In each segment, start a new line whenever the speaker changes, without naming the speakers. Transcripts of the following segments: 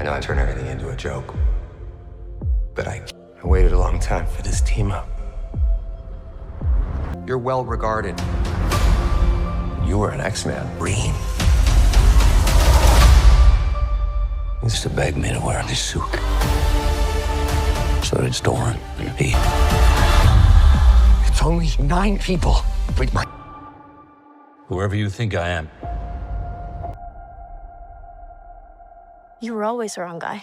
know I turn everything into a joke, but I waited a long time for this team up. You're well regarded. You were an X-Man.
Green. Used to beg me to wear this suit. So did Doran and Pete.
It's only 9 people. Wait, my...
Whoever you think I am.
You were always the wrong guy.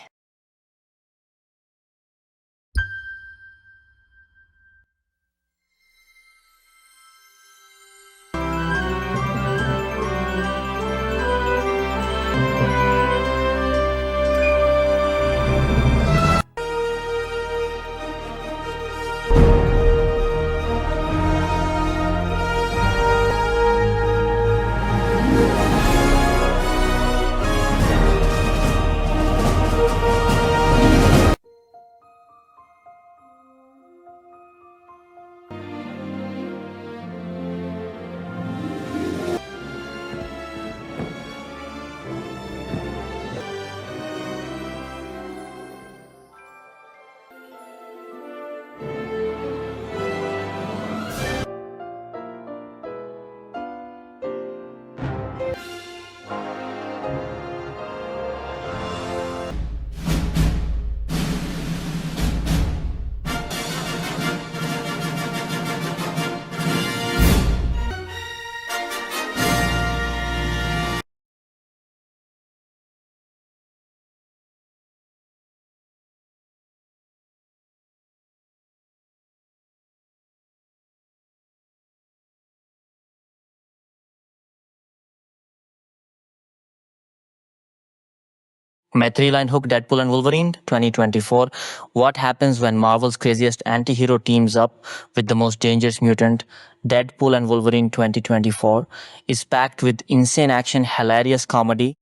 My three-line hook, Deadpool and Wolverine, 2024. What happens when Marvel's craziest anti-hero teams up with the most dangerous mutant? Deadpool and Wolverine 2024 is packed with insane action, hilarious comedy,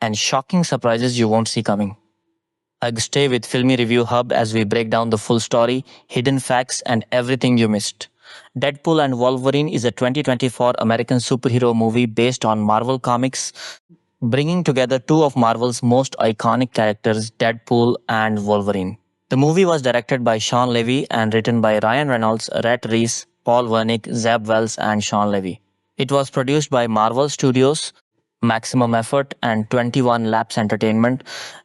and shocking surprises you won't see coming. Stay with Filmy Review Hub as we break down the full story, hidden facts, and everything you missed. Deadpool and Wolverine is a 2024 American superhero movie based on Marvel Comics, bringing together two of Marvel's most iconic characters, Deadpool and Wolverine. The movie was directed by Sean Levy and written by Ryan Reynolds, Rhett Reese, Paul Wernick, Zeb Wells, and Sean Levy. It was produced by Marvel Studios, Maximum Effort, and 21 Labs Entertainment,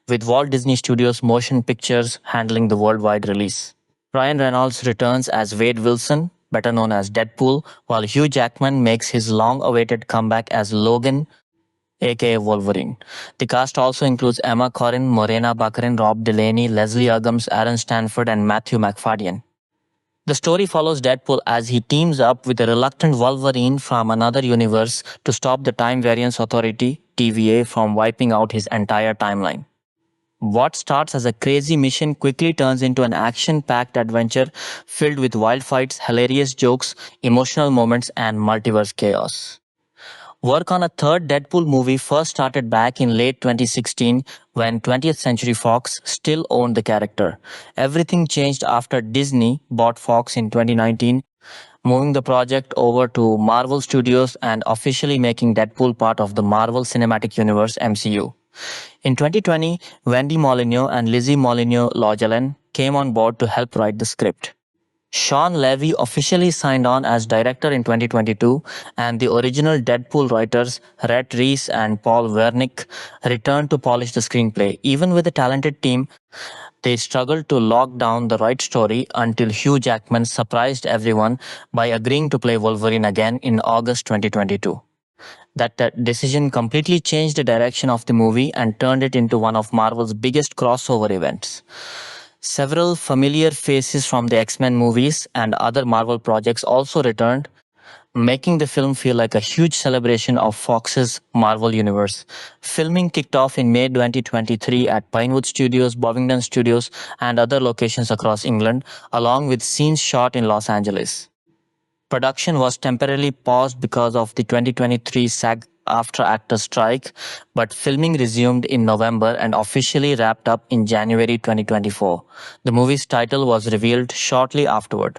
with Walt Disney Studios Motion Pictures handling the worldwide release. Ryan Reynolds returns as Wade Wilson, better known as Deadpool, while Hugh Jackman makes his long-awaited comeback as Logan, aka Wolverine. The cast also includes Emma Corrin, Morena Baccarin, Rob Delaney, Leslie Uggams, Aaron Stanford, and Matthew McFadden. The story follows Deadpool as he teams up with a reluctant Wolverine from another universe to stop the Time Variance Authority, TVA, from wiping out his entire timeline. What starts as a crazy mission quickly turns into an action-packed adventure filled with wild fights, hilarious jokes, emotional moments, and multiverse chaos. Work on a third Deadpool movie first started back in late 2016 when 20th Century Fox still owned the character. Everything changed after Disney bought Fox in 2019, moving the project over to Marvel Studios and officially making Deadpool part of the Marvel Cinematic Universe MCU. In 2020, Wendy Molyneux and Lizzie Molyneux-Logellen came on board to help write the script. Sean Levy officially signed on as director in 2022, and the original Deadpool writers, Rhett Reese and Paul Wernick, returned to polish the screenplay. Even with a talented team, they struggled to lock down the right story until Hugh Jackman surprised everyone by agreeing to play Wolverine again in August 2022. That decision completely changed the direction of the movie and turned it into one of Marvel's biggest crossover events. Several familiar faces from the X-Men movies and other Marvel projects also returned, making the film feel like a huge celebration of Fox's Marvel Universe. Filming kicked off in May 2023 at Pinewood Studios, Bovingdon Studios, and other locations across England, along with scenes shot in Los Angeles. Production was temporarily paused because of the 2023 SAG-AFTRA actors strike, but filming resumed in November and officially wrapped up in January 2024. The movie's title was revealed shortly afterward.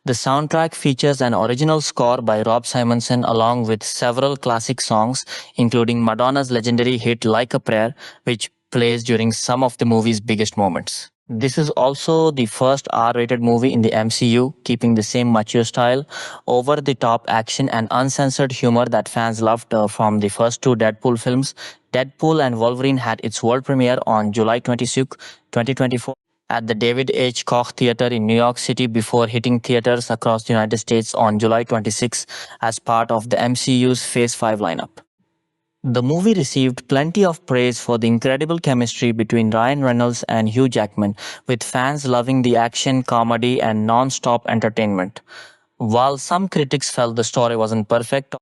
The soundtrack features an original score by Rob Simonson along with several classic songs, including Madonna's legendary hit Like a Prayer, which plays during some of the movie's biggest moments. This is also the first R rated movie in the MCU, keeping the same mature style, over the top action, and uncensored humor that fans loved from the first two Deadpool films. Deadpool and Wolverine had its world premiere on July 26, 2024, at the David H. Koch Theater in New York City before hitting theaters across the United States on July 26 as part of the MCU's Phase 5 lineup. The movie received plenty of praise for the incredible chemistry between Ryan Reynolds and Hugh Jackman, with fans loving the action, comedy, and non-stop entertainment. While some critics felt the story wasn't perfect,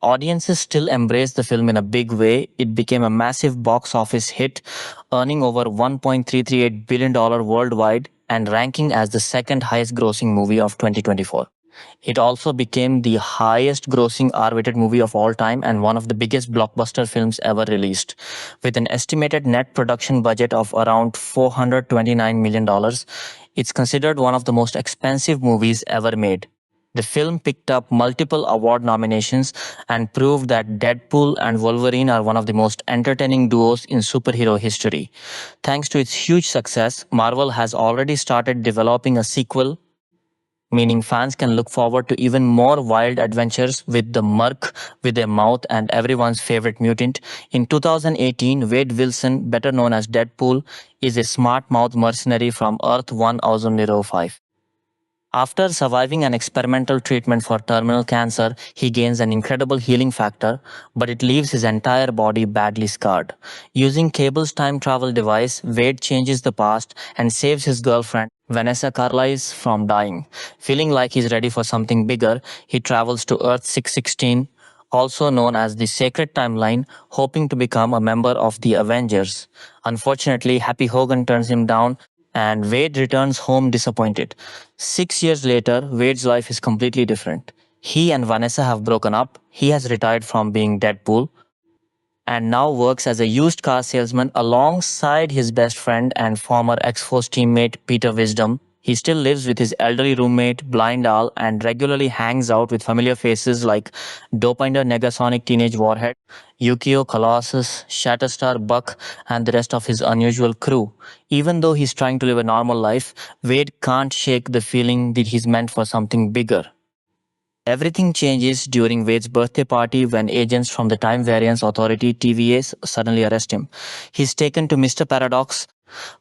audiences still embraced the film in a big way. It became a massive box office hit, earning over $1.338 billion worldwide and ranking as the second highest grossing movie of 2024. It also became the highest grossing R-rated movie of all time and one of the biggest blockbuster films ever released. With an estimated net production budget of around $429 million, it's considered one of the most expensive movies ever made. The film picked up multiple award nominations and proved that Deadpool and Wolverine are one of the most entertaining duos in superhero history. Thanks to its huge success, Marvel has already started developing a sequel, meaning fans can look forward to even more wild adventures with the Merc with a mouth and everyone's favorite mutant. In 2018, Wade Wilson, better known as Deadpool, is a smart-mouth mercenary from Earth 1005. After surviving an experimental treatment for terminal cancer, he gains an incredible healing factor, but it leaves his entire body badly scarred. Using Cable's time travel device, Wade changes the past and saves his girlfriend, Vanessa Carlisle, from dying. Feeling like he's ready for something bigger, he travels to Earth 616, also known as the Sacred Timeline, hoping to become a member of the Avengers. Unfortunately, Happy Hogan turns him down and Wade returns home disappointed. 6 years later, Wade's life is completely different. He and Vanessa have broken up, he has retired from being Deadpool, and now works as a used car salesman alongside his best friend and former X-Force teammate Peter Wisdom. He still lives with his elderly roommate Blind Al and regularly hangs out with familiar faces like Dopinder Negasonic Teenage Warhead, Yukio Colossus, Shatterstar Buck, and the rest of his unusual crew. Even though he's trying to live a normal life, Wade can't shake the feeling that he's meant for something bigger. Everything changes during Wade's birthday party when agents from the Time Variance Authority TVA suddenly arrest him. He's taken to Mr. Paradox,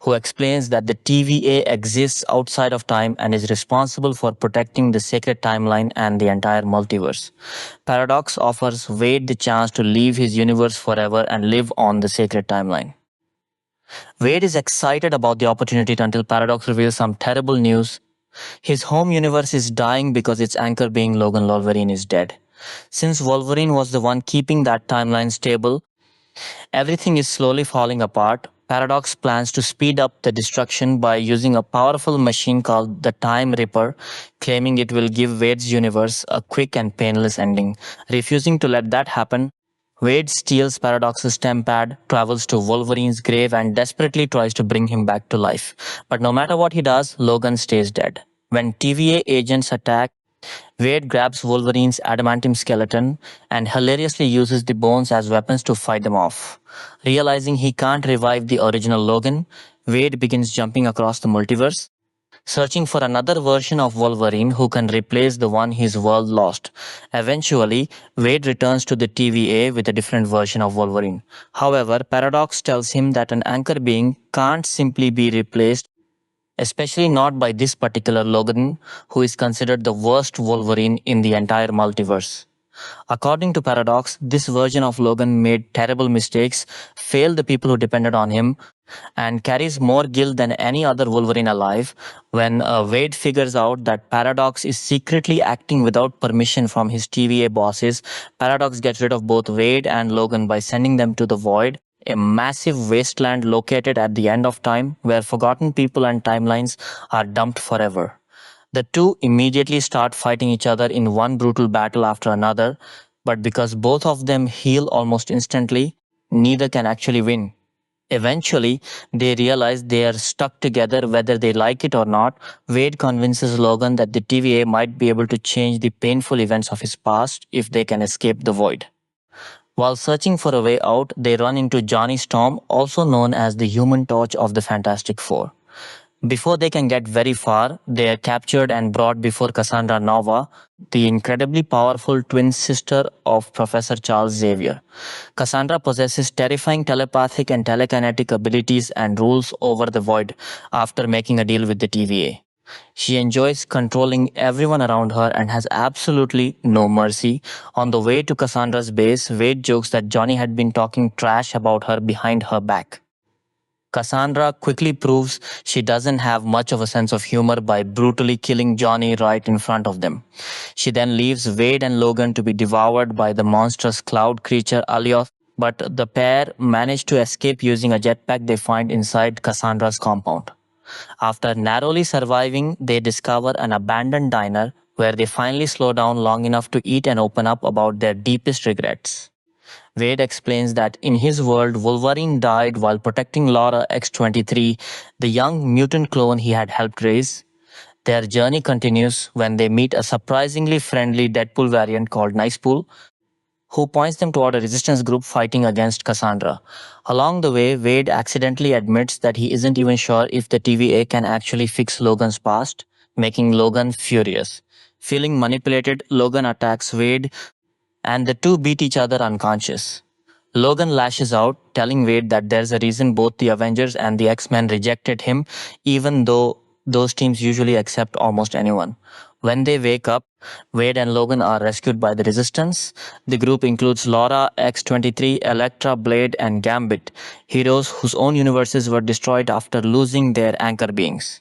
who explains that the TVA exists outside of time and is responsible for protecting the sacred timeline and the entire multiverse. Paradox offers Wade the chance to leave his universe forever and live on the sacred timeline. Wade is excited about the opportunity until Paradox reveals some terrible news. His home universe is dying because its anchor being Logan Wolverine is dead. Since Wolverine was the one keeping that timeline stable, everything is slowly falling apart. Paradox plans to speed up the destruction by using a powerful machine called the Time Ripper, claiming it will give Wade's universe a quick and painless ending. Refusing to let that happen, Wade steals Paradox's tempad, travels to Wolverine's grave, and desperately tries to bring him back to life. But no matter what he does, Logan stays dead. When TVA agents attack, Wade grabs Wolverine's adamantium skeleton and hilariously uses the bones as weapons to fight them off. Realizing he can't revive the original Logan, Wade begins jumping across the multiverse, searching for another version of Wolverine who can replace the one his world lost. Eventually, Wade returns to the TVA with a different version of Wolverine. However, Paradox tells him that an anchor being can't simply be replaced, especially not by this particular Logan, who is considered the worst Wolverine in the entire multiverse. According to Paradox, this version of Logan made terrible mistakes, failed the people who depended on him, and carries more guilt than any other Wolverine alive. When Wade figures out that Paradox is secretly acting without permission from his TVA bosses, Paradox gets rid of both Wade and Logan by sending them to the Void, a massive wasteland located at the end of time where forgotten people and timelines are dumped forever. The two immediately start fighting each other in one brutal battle after another, but because both of them heal almost instantly, neither can actually win. Eventually, they realize they are stuck together whether they like it or not. Wade convinces Logan that the TVA might be able to change the painful events of his past if they can escape the Void. While searching for a way out, they run into Johnny Storm, also known as the Human Torch of the Fantastic Four. Before they can get very far, they are captured and brought before Cassandra Nova, the incredibly powerful twin sister of Professor Charles Xavier. Cassandra possesses terrifying telepathic and telekinetic abilities and rules over the void after making a deal with the TVA. She enjoys controlling everyone around her and has absolutely no mercy. On the way to Cassandra's base, Wade jokes that Johnny had been talking trash about her behind her back. Cassandra quickly proves she doesn't have much of a sense of humor by brutally killing Johnny right in front of them. She then leaves Wade and Logan to be devoured by the monstrous cloud creature Alios, but the pair manage to escape using a jetpack they find inside Cassandra's compound. After narrowly surviving, they discover an abandoned diner where they finally slow down long enough to eat and open up about their deepest regrets. Wade explains that in his world, Wolverine died while protecting Laura X-23, the young mutant clone he had helped raise. Their journey continues when they meet a surprisingly friendly Deadpool variant called Nicepool, who points them toward a resistance group fighting against Cassandra. Along the way, Wade accidentally admits that he isn't even sure if the TVA can actually fix Logan's past, making Logan furious. Feeling manipulated, Logan attacks Wade and the two beat each other unconscious. Logan lashes out, telling Wade that there's a reason both the Avengers and the X-Men rejected him, even though those teams usually accept almost anyone. When they wake up, Wade and Logan are rescued by the Resistance. The group includes Laura, X-23, Elektra, Blade, and Gambit, heroes whose own universes were destroyed after losing their anchor beings.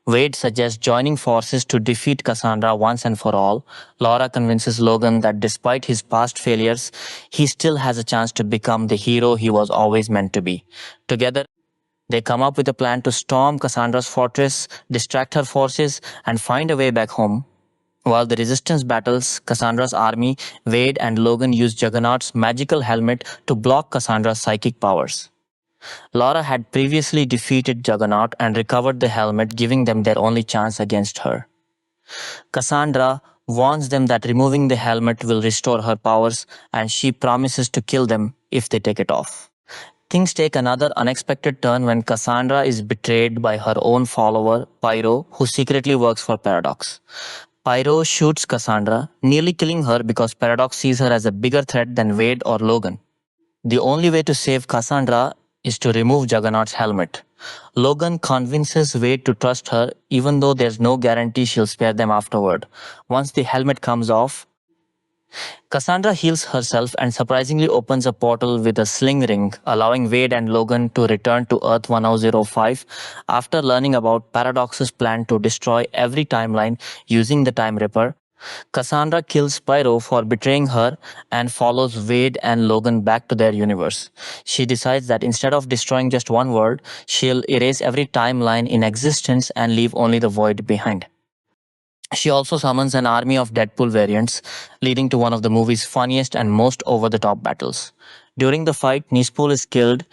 Wade suggests joining forces to defeat Cassandra once and for all. Laura convinces Logan that despite his past failures, he still has a chance to become the hero he was always meant to be. Together, they come up with a plan to storm Cassandra's fortress, distract her forces, and find a way back home. While the Resistance battles Cassandra's army, Wade and Logan use Juggernaut's magical helmet to block Cassandra's psychic powers. Laura had previously defeated Juggernaut and recovered the helmet, giving them their only chance against her. Cassandra warns them that removing the helmet will restore her powers, and she promises to kill them if they take it off. Things take another unexpected turn when Cassandra is betrayed by her own follower, Pyro, who secretly works for Paradox. Pyro shoots Cassandra, nearly killing her because Paradox sees her as a bigger threat than Wade or Logan. The only way to save Cassandra is to remove Juggernaut's helmet. Logan convinces Wade to trust her, even though there's no guarantee she'll spare them afterward. Once the helmet comes off, Cassandra heals herself and surprisingly opens a portal with a sling ring, allowing Wade and Logan to return to Earth 1005 after learning about Paradox's plan to destroy every timeline using the Time Ripper. Cassandra kills Pyro for betraying her and follows Wade and Logan back to their universe. She decides that instead of destroying just one world, she'll erase every timeline in existence and leave only the void behind. She also summons an army of Deadpool variants, leading to one of the movie's funniest and most over-the-top battles. During the fight, Nicepool is killed,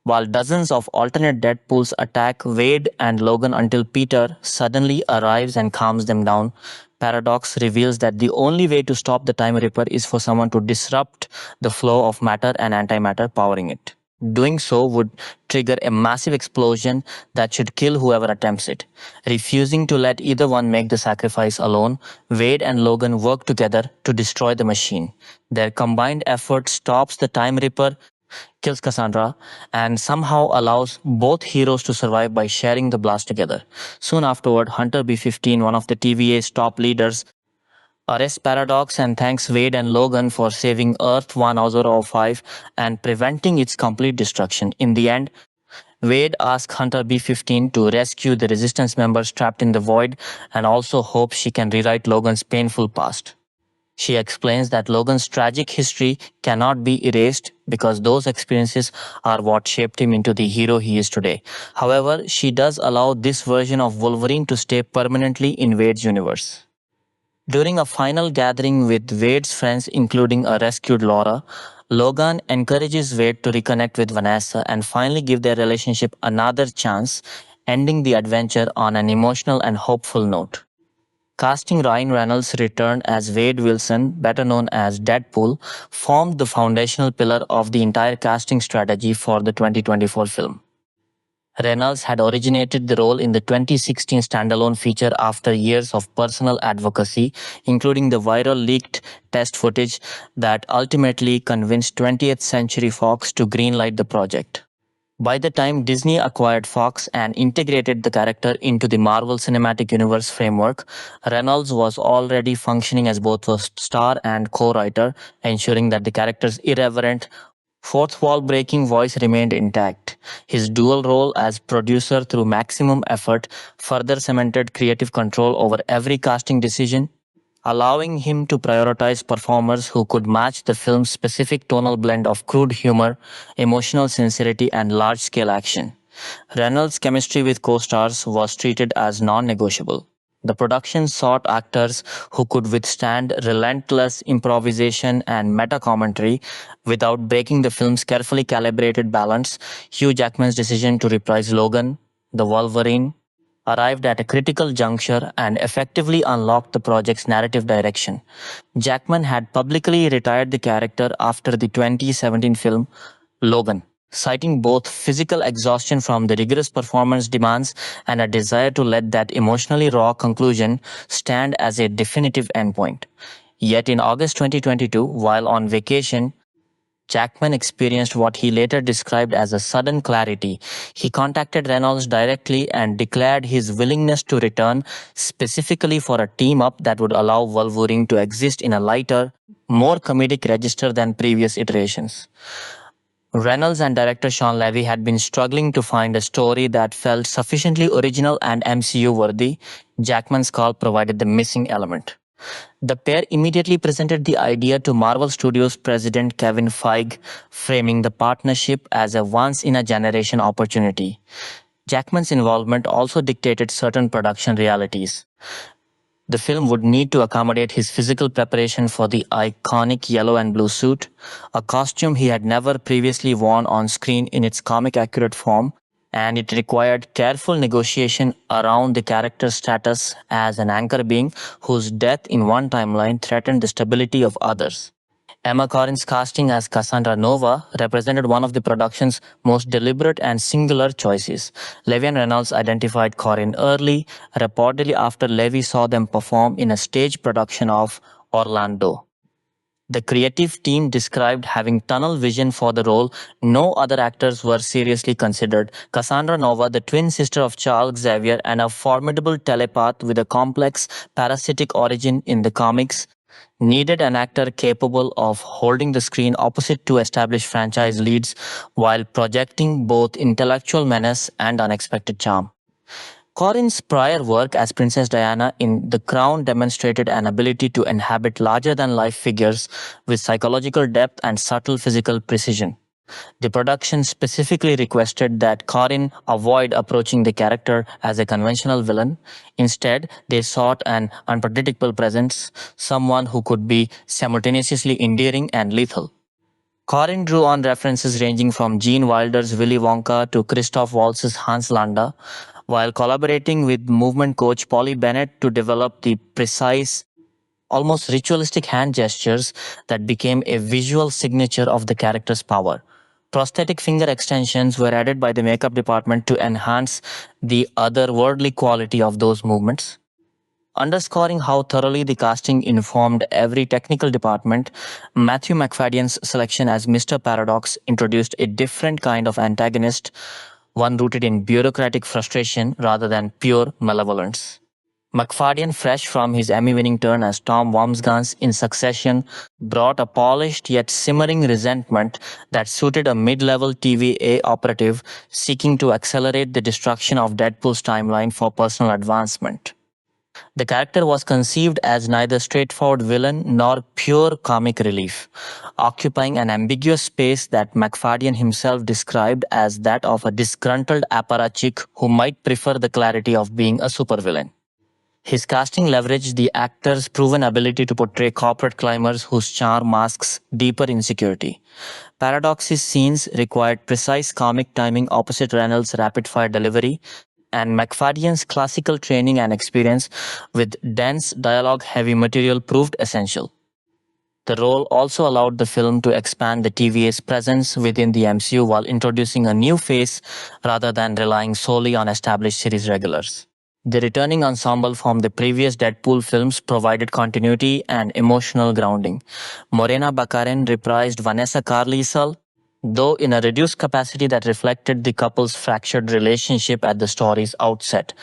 while dozens of alternate Deadpools attack Wade and Logan until Peter suddenly arrives and calms them down. Paradox reveals that the only way to stop the Time Ripper is for someone to disrupt the flow of matter and antimatter powering it. Doing so would trigger a massive explosion that should kill whoever attempts it. Refusing to let either one make the sacrifice alone, Wade and Logan work together to destroy the machine. Their combined effort stops the Time Ripper, kills Cassandra, and somehow allows both heroes to survive by sharing the blast together. Soon afterward, Hunter B-15, one of the TVA's top leaders, arrests Paradox and thanks Wade and Logan for saving Earth 1005 and preventing its complete destruction. In the end, Wade asks Hunter B-15 to rescue the Resistance members trapped in the void and also hopes she can rewrite Logan's painful past. She explains that Logan's tragic history cannot be erased because those experiences are what shaped him into the hero he is today. However, she does allow this version of Wolverine to stay permanently in Wade's universe. During a final gathering with Wade's friends, including a rescued Laura, Logan encourages Wade to reconnect with Vanessa and finally give their relationship another chance, ending the adventure on an emotional and hopeful note. Casting Ryan Reynolds' return as Wade Wilson, better known as Deadpool, formed the foundational pillar of the entire casting strategy for the 2024 film. Reynolds had originated the role in the 2016 standalone feature after years of personal advocacy, including the viral leaked test footage that ultimately convinced 20th Century Fox to greenlight the project. By the time Disney acquired Fox and integrated the character into the Marvel Cinematic Universe framework, Reynolds was already functioning as both a star and co-writer, ensuring that the character's irreverent, fourth wall breaking voice remained intact. His dual role as producer through maximum effort further cemented creative control over every casting decision, allowing him to prioritize performers who could match the film's specific tonal blend of crude humor, emotional sincerity, and large scale action. Reynolds' chemistry with co stars was treated as non negotiable. The production sought actors who could withstand relentless improvisation and meta commentary without breaking the film's carefully calibrated balance. Hugh Jackman's decision to reprise Logan, the Wolverine, arrived at a critical juncture and effectively unlocked the project's narrative direction. Jackman had publicly retired the character after the 2017 film Logan, citing both physical exhaustion from the rigorous performance demands and a desire to let that emotionally raw conclusion stand as a definitive endpoint. Yet in August 2022, while on vacation, Jackman experienced what he later described as a sudden clarity. He contacted Reynolds directly and declared his willingness to return, specifically for a team up that would allow Wolverine to exist in a lighter, more comedic register than previous iterations. Reynolds and director Sean Levy had been struggling to find a story that felt sufficiently original and MCU worthy. Jackman's call provided the missing element. The pair immediately presented the idea to Marvel Studios president Kevin Feige, framing the partnership as a once-in-a-generation opportunity. Jackman's involvement also dictated certain production realities. The film would need to accommodate his physical preparation for the iconic yellow and blue suit, a costume he had never previously worn on screen in its comic-accurate form, and it required careful negotiation around the character's status as an anchor being whose death in one timeline threatened the stability of others. Emma Corrin's casting as Cassandra Nova represented one of the production's most deliberate and singular choices. Levy and Reynolds identified Corrin early, reportedly after Levy saw them perform in a stage production of Orlando. The creative team described having tunnel vision for the role. No other actors were seriously considered. Cassandra Nova, the twin sister of Charles Xavier and a formidable telepath with a complex parasitic origin in the comics, needed an actor capable of holding the screen opposite to established franchise leads while projecting both intellectual menace and unexpected charm. Corrin's prior work as Princess Diana in The Crown demonstrated an ability to inhabit larger-than-life figures with psychological depth and subtle physical precision. The production specifically requested that Corrin avoid approaching the character as a conventional villain. Instead, they sought an unpredictable presence, someone who could be simultaneously endearing and lethal. Corrin drew on references ranging from Gene Wilder's Willy Wonka to Christoph Waltz's Hans Landa, while collaborating with movement coach Polly Bennett to develop the precise, almost ritualistic hand gestures that became a visual signature of the character's power. Prosthetic finger extensions were added by the makeup department to enhance the otherworldly quality of those movements. Underscoring how thoroughly the casting informed every technical department, Matthew McFadden's selection as Mr. Paradox introduced a different kind of antagonist, one rooted in bureaucratic frustration rather than pure malevolence. McFadden, fresh from his Emmy-winning turn as Tom Wambsgans in Succession, brought a polished yet simmering resentment that suited a mid-level TVA operative seeking to accelerate the destruction of Deadpool's timeline for personal advancement. The character was conceived as neither straightforward villain nor pure comic relief, occupying an ambiguous space that McFadden himself described as that of a disgruntled apparatchik who might prefer the clarity of being a supervillain. His casting leveraged the actor's proven ability to portray corporate climbers whose charm masks deeper insecurity. Paradox's scenes required precise comic timing opposite Reynolds' rapid-fire delivery, and McFadden's classical training and experience with dense dialogue-heavy material proved essential. The role also allowed the film to expand the TVA's presence within the MCU while introducing a new face rather than relying solely on established series regulars. The returning ensemble from the previous Deadpool films provided continuity and emotional grounding. Morena Baccarin reprised Vanessa Carlisle, though in a reduced capacity that reflected the couple's fractured relationship at the story's outset.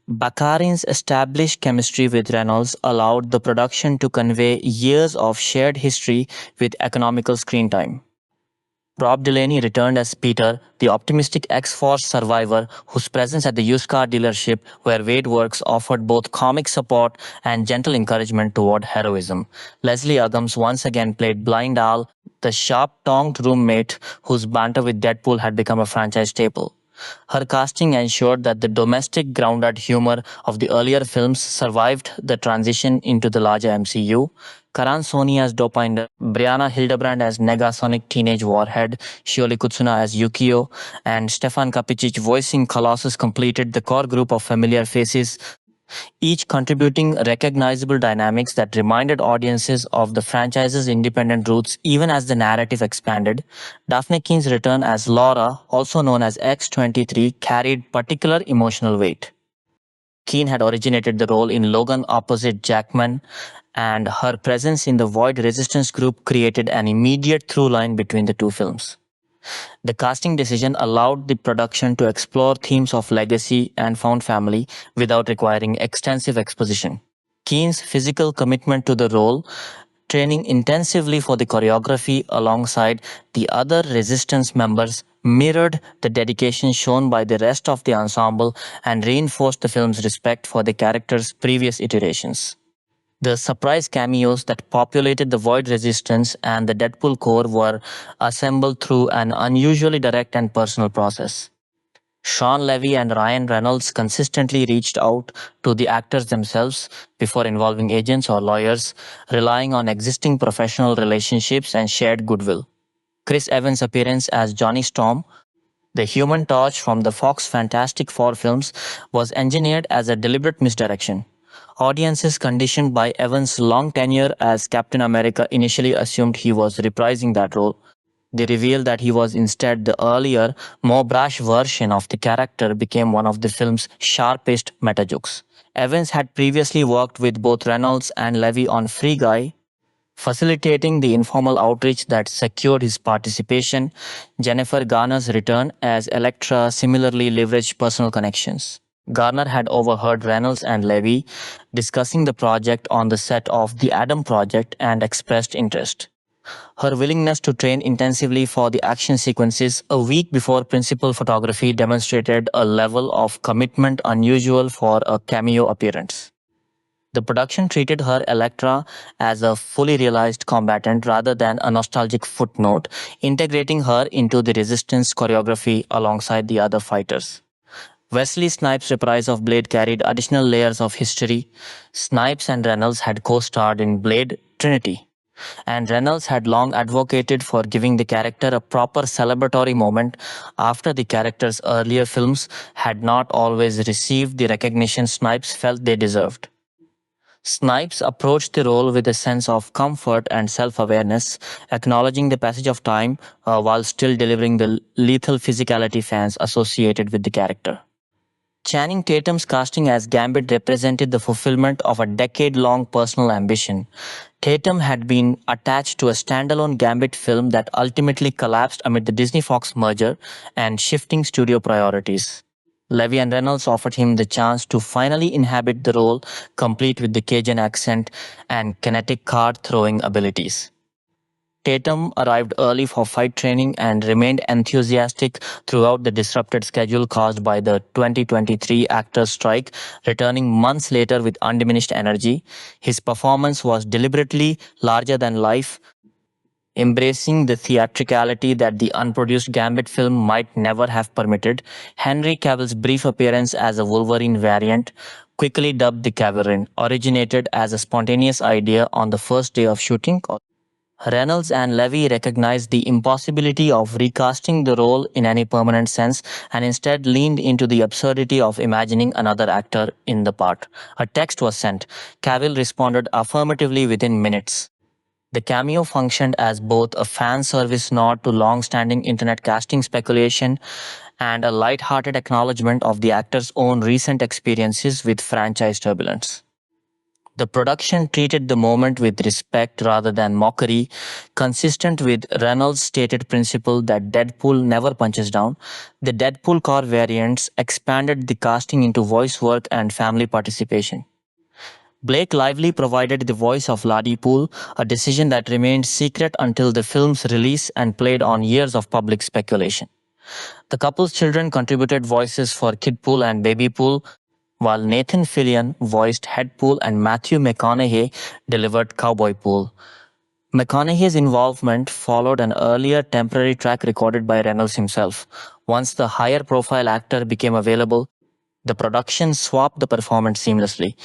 Baccarin's established chemistry with Reynolds allowed the production to convey years of shared history with economical screen time. Rob Delaney returned as Peter, the optimistic X-Force survivor whose presence at the used car dealership where Wade works offered both comic support and gentle encouragement toward heroism. Leslie Uggams once again played Blind Al, the sharp-tongued roommate whose banter with Deadpool had become a franchise staple. Her casting ensured that the domestic, grounded humor of the earlier films survived the transition into the larger MCU. Karan Soni as Dopinder, Brianna Hildebrand as Negasonic Teenage Warhead, Shioli Kutsuna as Yukio, and Stefan Kapicic voicing Colossus completed the core group of familiar faces, each contributing recognizable dynamics that reminded audiences of the franchise's independent roots even as the narrative expanded. Daphne Keen's return as Laura, also known as X-23, carried particular emotional weight. Keen had originated the role in Logan opposite Jackman, and her presence in the Void Resistance group created an immediate through line between the two films. The casting decision allowed the production to explore themes of legacy and found family without requiring extensive exposition. Keen's physical commitment to the role, training intensively for the choreography alongside the other Resistance members, mirrored the dedication shown by the rest of the ensemble and reinforced the film's respect for the character's previous iterations. The surprise cameos that populated the Void Resistance and the Deadpool core were assembled through an unusually direct and personal process. Sean Levy and Ryan Reynolds consistently reached out to the actors themselves before involving agents or lawyers, relying on existing professional relationships and shared goodwill. Chris Evans' appearance as Johnny Storm, the Human Torch from the Fox Fantastic Four films, was engineered as a deliberate misdirection. Audiences conditioned by Evans' long tenure as Captain America initially assumed he was reprising that role. The reveal that he was instead the earlier, more brash version of the character became one of the film's sharpest meta-jokes. Evans had previously worked with both Reynolds and Levy on Free Guy, facilitating the informal outreach that secured his participation. Jennifer Garner's return as Elektra similarly leveraged personal connections. Garner had overheard Reynolds and Levy discussing the project on the set of The Adam Project and expressed interest. Her willingness to train intensively for the action sequences a week before principal photography demonstrated a level of commitment unusual for a cameo appearance. The production treated her Elektra as a fully realized combatant rather than a nostalgic footnote, integrating her into the Resistance choreography alongside the other fighters. Wesley Snipes' reprise of Blade carried additional layers of history. Snipes and Reynolds had co-starred in Blade Trinity, and Reynolds had long advocated for giving the character a proper celebratory moment after the character's earlier films had not always received the recognition Snipes felt they deserved. Snipes approached the role with a sense of comfort and self-awareness, acknowledging the passage of time while still delivering the lethal physicality fans associated with the character. Channing Tatum's casting as Gambit represented the fulfillment of a decade-long personal ambition. Tatum had been attached to a standalone Gambit film that ultimately collapsed amid the Disney-Fox merger and shifting studio priorities. Levy and Reynolds offered him the chance to finally inhabit the role, complete with the Cajun accent and kinetic card-throwing abilities. Tatum arrived early for fight training and remained enthusiastic throughout the disrupted schedule caused by the 2023 actors' strike, returning months later with undiminished energy. His performance was deliberately larger than life, embracing the theatricality that the unproduced Gambit film might never have permitted. Henry Cavill's brief appearance as a Wolverine variant, quickly dubbed the Cavalrin, originated as a spontaneous idea on the first day of shooting. Reynolds and Levy recognized the impossibility of recasting the role in any permanent sense and instead leaned into the absurdity of imagining another actor in the part. A text was sent. Cavill responded affirmatively within minutes. The cameo functioned as both a fan service nod to long standing internet casting speculation and a light-hearted acknowledgement of the actor's own recent experiences with franchise turbulence. The production treated the moment with respect rather than mockery, consistent with Reynolds' stated principle that Deadpool never punches down. The Deadpool car variants expanded the casting into voice work and family participation. Blake Lively provided the voice of Ladypool, a decision that remained secret until the film's release and played on years of public speculation. The couple's children contributed voices for Kidpool and Babypool, while Nathan Fillion voiced Headpool and Matthew McConaughey delivered Cowboypool. McConaughey's involvement followed an earlier temporary track recorded by Reynolds himself. Once the higher-profile actor became available, the production swapped the performance seamlessly.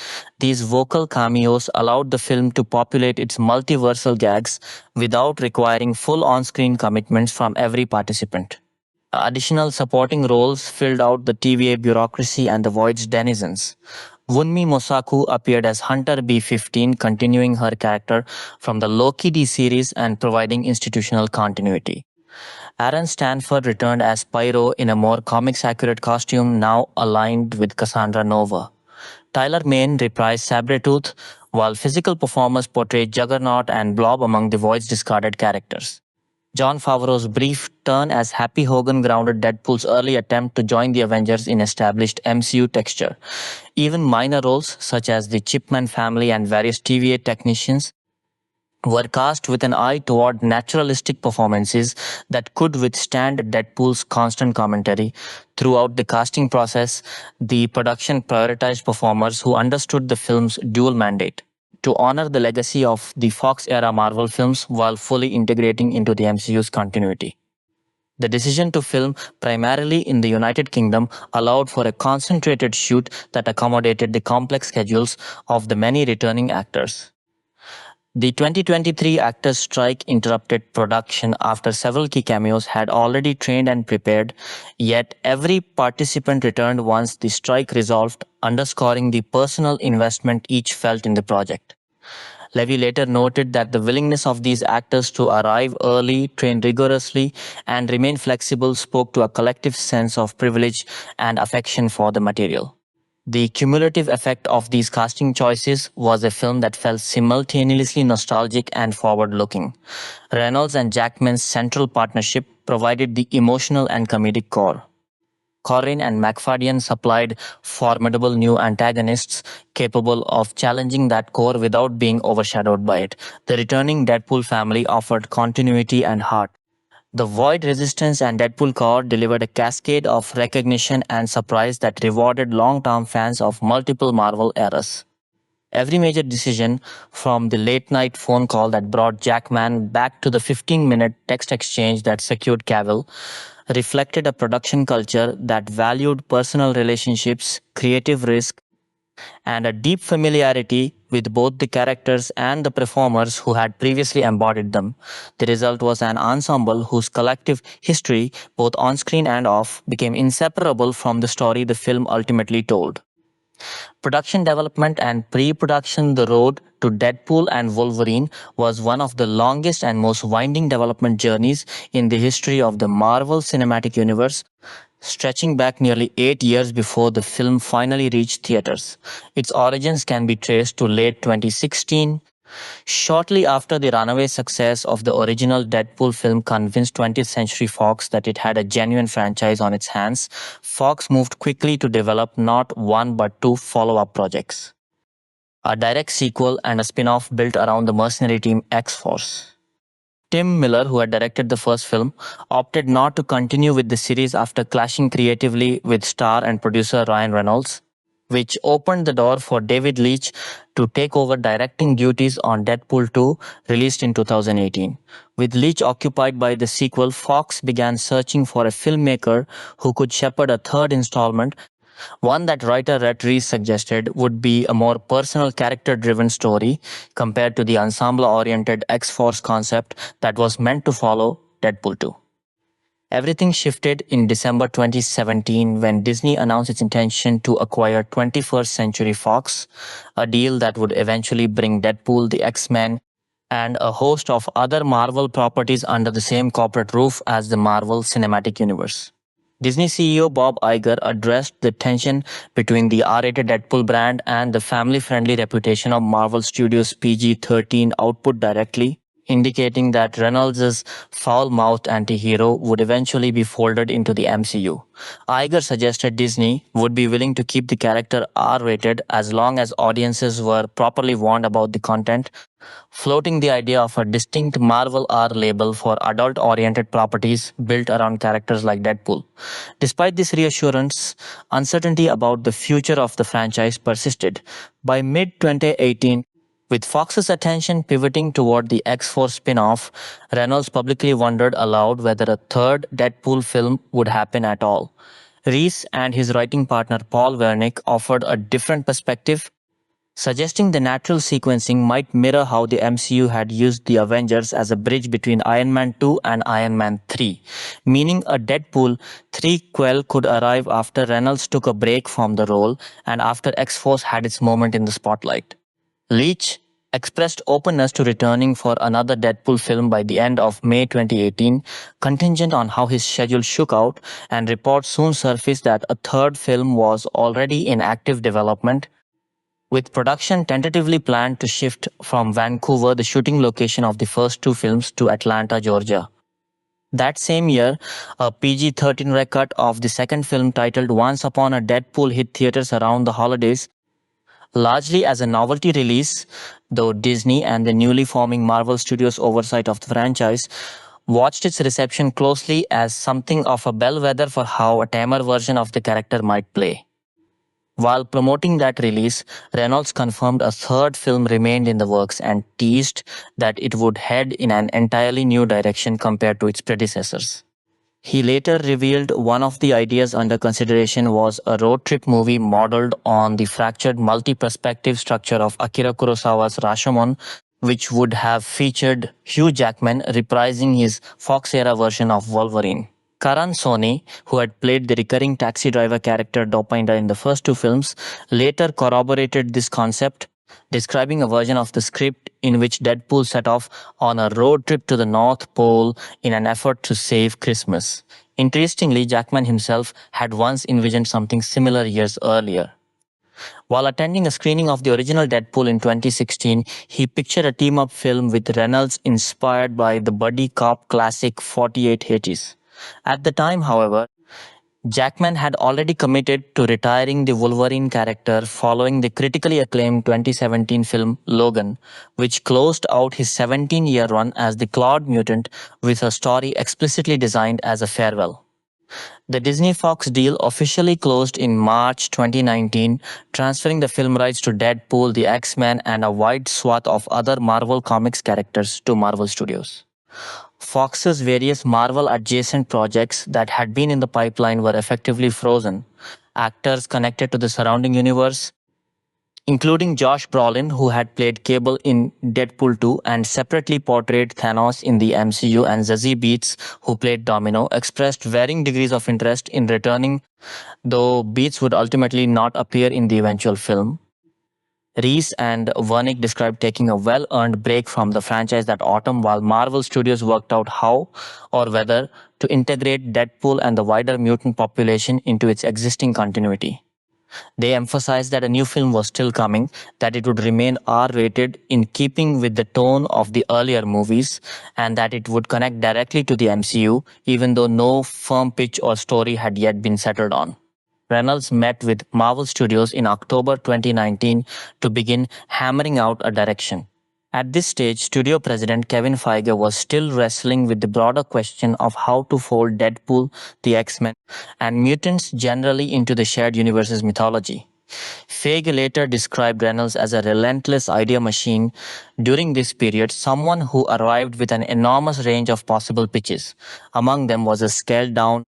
These vocal cameos allowed the film to populate its multiversal gags without requiring full on-screen commitments from every participant. Additional supporting roles filled out the TVA bureaucracy and the Void's denizens. Wunmi Mosaku appeared as Hunter B-15, continuing her character from the Loki D series and providing institutional continuity. Aaron Stanford returned as Pyro in a more comics-accurate costume now aligned with Cassandra Nova. Tyler Mane reprised Sabretooth, while physical performers portrayed Juggernaut and Blob among the Void's discarded characters. Jon Favreau's brief turn as Happy Hogan grounded Deadpool's early attempt to join the Avengers in established MCU texture. Even minor roles, such as the Chipman family and various TVA technicians, were cast with an eye toward naturalistic performances that could withstand Deadpool's constant commentary. Throughout the casting process, the production prioritized performers who understood the film's dual mandate: to honor the legacy of the Fox-era Marvel films while fully integrating into the MCU's continuity. The decision to film primarily in the United Kingdom allowed for a concentrated shoot that accommodated the complex schedules of the many returning actors. The 2023 actors' strike interrupted production after several key cameos had already trained and prepared, yet every participant returned once the strike resolved, underscoring the personal investment each felt in the project. Levy later noted that the willingness of these actors to arrive early, train rigorously, and remain flexible spoke to a collective sense of privilege and affection for the material. The cumulative effect of these casting choices was a film that felt simultaneously nostalgic and forward-looking. Reynolds and Jackman's central partnership provided the emotional and comedic core. Corrin and McFadden supplied formidable new antagonists capable of challenging that core without being overshadowed by it. The returning Deadpool family offered continuity and heart. The Void Resistance and Deadpool core delivered a cascade of recognition and surprise that rewarded long-term fans of multiple Marvel eras. Every major decision, from the late-night phone call that brought Jackman back to the 15-minute text exchange that secured Cavill, reflected a production culture that valued personal relationships, creative risk, and a deep familiarity with both the characters and the performers who had previously embodied them. The result was an ensemble whose collective history, both on-screen and off, became inseparable from the story the film ultimately told. Production development and pre-production, the road to Deadpool and Wolverine was one of the longest and most winding development journeys in the history of the Marvel Cinematic Universe, stretching back nearly 8 years before the film finally reached theaters. Its origins can be traced to late 2016. Shortly after the runaway success of the original Deadpool film convinced 20th Century Fox that it had a genuine franchise on its hands, Fox moved quickly to develop not one but two follow-up projects: a direct sequel and a spin-off built around the mercenary team X-Force. Tim Miller, who had directed the first film, opted not to continue with the series after clashing creatively with star and producer Ryan Reynolds, which opened the door for David Leitch to take over directing duties on Deadpool 2, released in 2018. With Leitch occupied by the sequel, Fox began searching for a filmmaker who could shepherd a third installment, One that writer Rhett Reese suggested would be a more personal character-driven story compared to the ensemble-oriented X-Force concept that was meant to follow Deadpool 2. Everything shifted in December 2017 when Disney announced its intention to acquire 21st Century Fox, a deal that would eventually bring Deadpool, the X-Men, and a host of other Marvel properties under the same corporate roof as the Marvel Cinematic Universe. Disney CEO Bob Iger addressed the tension between the R-rated Deadpool brand and the family-friendly reputation of Marvel Studios' PG-13 output directly, indicating that Reynolds' foul-mouthed anti-hero would eventually be folded into the MCU. Iger suggested Disney would be willing to keep the character R-rated as long as audiences were properly warned about the content, floating the idea of a distinct Marvel R label for adult-oriented properties built around characters like Deadpool. Despite this reassurance, uncertainty about the future of the franchise persisted. By mid-2018, with Fox's attention pivoting toward the X-Force spin-off, Reynolds publicly wondered aloud whether a third Deadpool film would happen at all. Reese and his writing partner Paul Wernick offered a different perspective, suggesting the natural sequencing might mirror how the MCU had used the Avengers as a bridge between Iron Man 2 and Iron Man 3, meaning a Deadpool 3-quel could arrive after Reynolds took a break from the role and after X-Force had its moment in the spotlight. Leach expressed openness to returning for another Deadpool film by the end of May 2018, contingent on how his schedule shook out, and reports soon surfaced that a third film was already in active development, with production tentatively planned to shift from Vancouver, the shooting location of the first two films, to Atlanta, Georgia. That same year, a PG-13 recut of the second film titled Once Upon a Deadpool hit theaters around the holidays, largely as a novelty release, though Disney and the newly forming Marvel Studios' oversight of the franchise watched its reception closely as something of a bellwether for how a tamer version of the character might play. While promoting that release, Reynolds confirmed a third film remained in the works and teased that it would head in an entirely new direction compared to its predecessors. He later revealed one of the ideas under consideration was a road trip movie modeled on the fractured multi-perspective structure of Akira Kurosawa's Rashomon, which would have featured Hugh Jackman reprising his Fox-era version of Wolverine. Karan Soni, who had played the recurring taxi driver character Dopinder in the first two films, later corroborated this concept, describing a version of the script in which Deadpool set off on a road trip to the North Pole in an effort to save Christmas. Interestingly, Jackman himself had once envisioned something similar years earlier. While attending a screening of the original Deadpool in 2016, he pictured a team-up film with Reynolds inspired by the buddy cop classic 48 Hades. At the time, however, Jackman had already committed to retiring the Wolverine character following the critically acclaimed 2017 film Logan, which closed out his 17-year run as the Clawed Mutant with a story explicitly designed as a farewell. The Disney-Fox deal officially closed in March 2019, transferring the film rights to Deadpool, the X-Men, and a wide swath of other Marvel Comics characters to Marvel Studios. Fox's various Marvel-adjacent projects that had been in the pipeline were effectively frozen. Actors connected to the surrounding universe, including Josh Brolin, who had played Cable in Deadpool 2 and separately portrayed Thanos in the MCU, and Zazie Beetz, who played Domino, expressed varying degrees of interest in returning, though Beetz would ultimately not appear in the eventual film. Reese and Wernick described taking a well-earned break from the franchise that autumn while Marvel Studios worked out how or whether to integrate Deadpool and the wider mutant population into its existing continuity. They emphasized that a new film was still coming, that it would remain R-rated in keeping with the tone of the earlier movies, and that it would connect directly to the MCU, even though no firm pitch or story had yet been settled on. Reynolds met with Marvel Studios in October 2019 to begin hammering out a direction. At this stage, studio president Kevin Feige was still wrestling with the broader question of how to fold Deadpool, the X-Men, and mutants generally into the shared universe's mythology. Feige later described Reynolds as a relentless idea machine during this period, someone who arrived with an enormous range of possible pitches. Among them was a scaled-down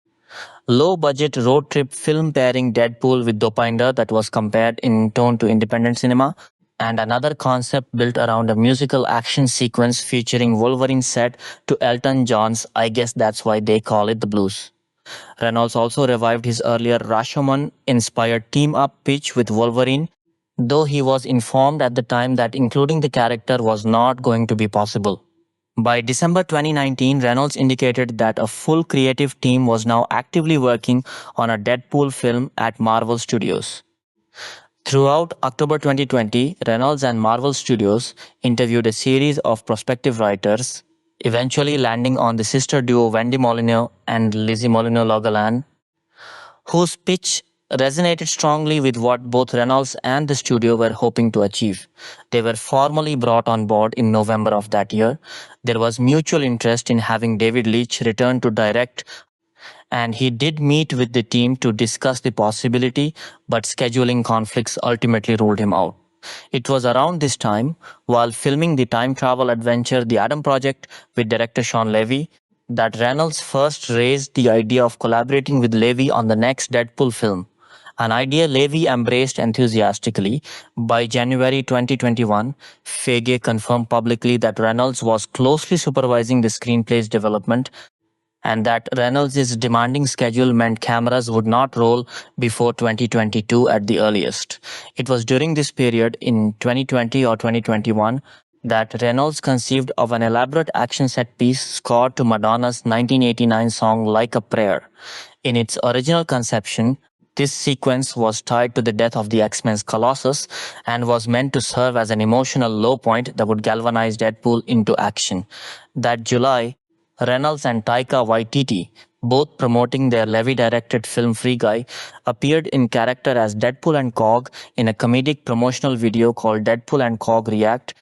low-budget road trip film pairing Deadpool with Dopinder that was compared in tone to independent cinema, and another concept built around a musical action sequence featuring Wolverine set to Elton John's I Guess That's Why They Call It the Blues. Reynolds also revived his earlier Rashomon-inspired team-up pitch with Wolverine, though he was informed at the time that including the character was not going to be possible. By December 2019, Reynolds indicated that a full creative team was now actively working on a Deadpool film at Marvel Studios. Throughout October 2020, Reynolds and Marvel Studios interviewed a series of prospective writers, eventually landing on the sister duo Wendy Molyneux and Lizzie Molyneux-Logalan, whose pitch resonated strongly with what both Reynolds and the studio were hoping to achieve. They were formally brought on board in November of that year. There was mutual interest in having David Leitch return to direct, and he did meet with the team to discuss the possibility, but scheduling conflicts ultimately ruled him out. It was around this time, while filming the time travel adventure The Adam Project with director Sean Levy, that Reynolds first raised the idea of collaborating with Levy on the next Deadpool film, an idea Levy embraced enthusiastically. By January 2021, Feige confirmed publicly that Reynolds was closely supervising the screenplay's development and that Reynolds' demanding schedule meant cameras would not roll before 2022 at the earliest. It was during this period in 2020 or 2021 that Reynolds conceived of an elaborate action set piece scored to Madonna's 1989 song Like a Prayer. In its original conception, this sequence was tied to the death of the X-Men's Colossus and was meant to serve as an emotional low point that would galvanize Deadpool into action. That July, Reynolds and Taika Waititi, both promoting their Levy-directed film Free Guy, appeared in character as Deadpool and Cog in a comedic promotional video called Deadpool and Cog React,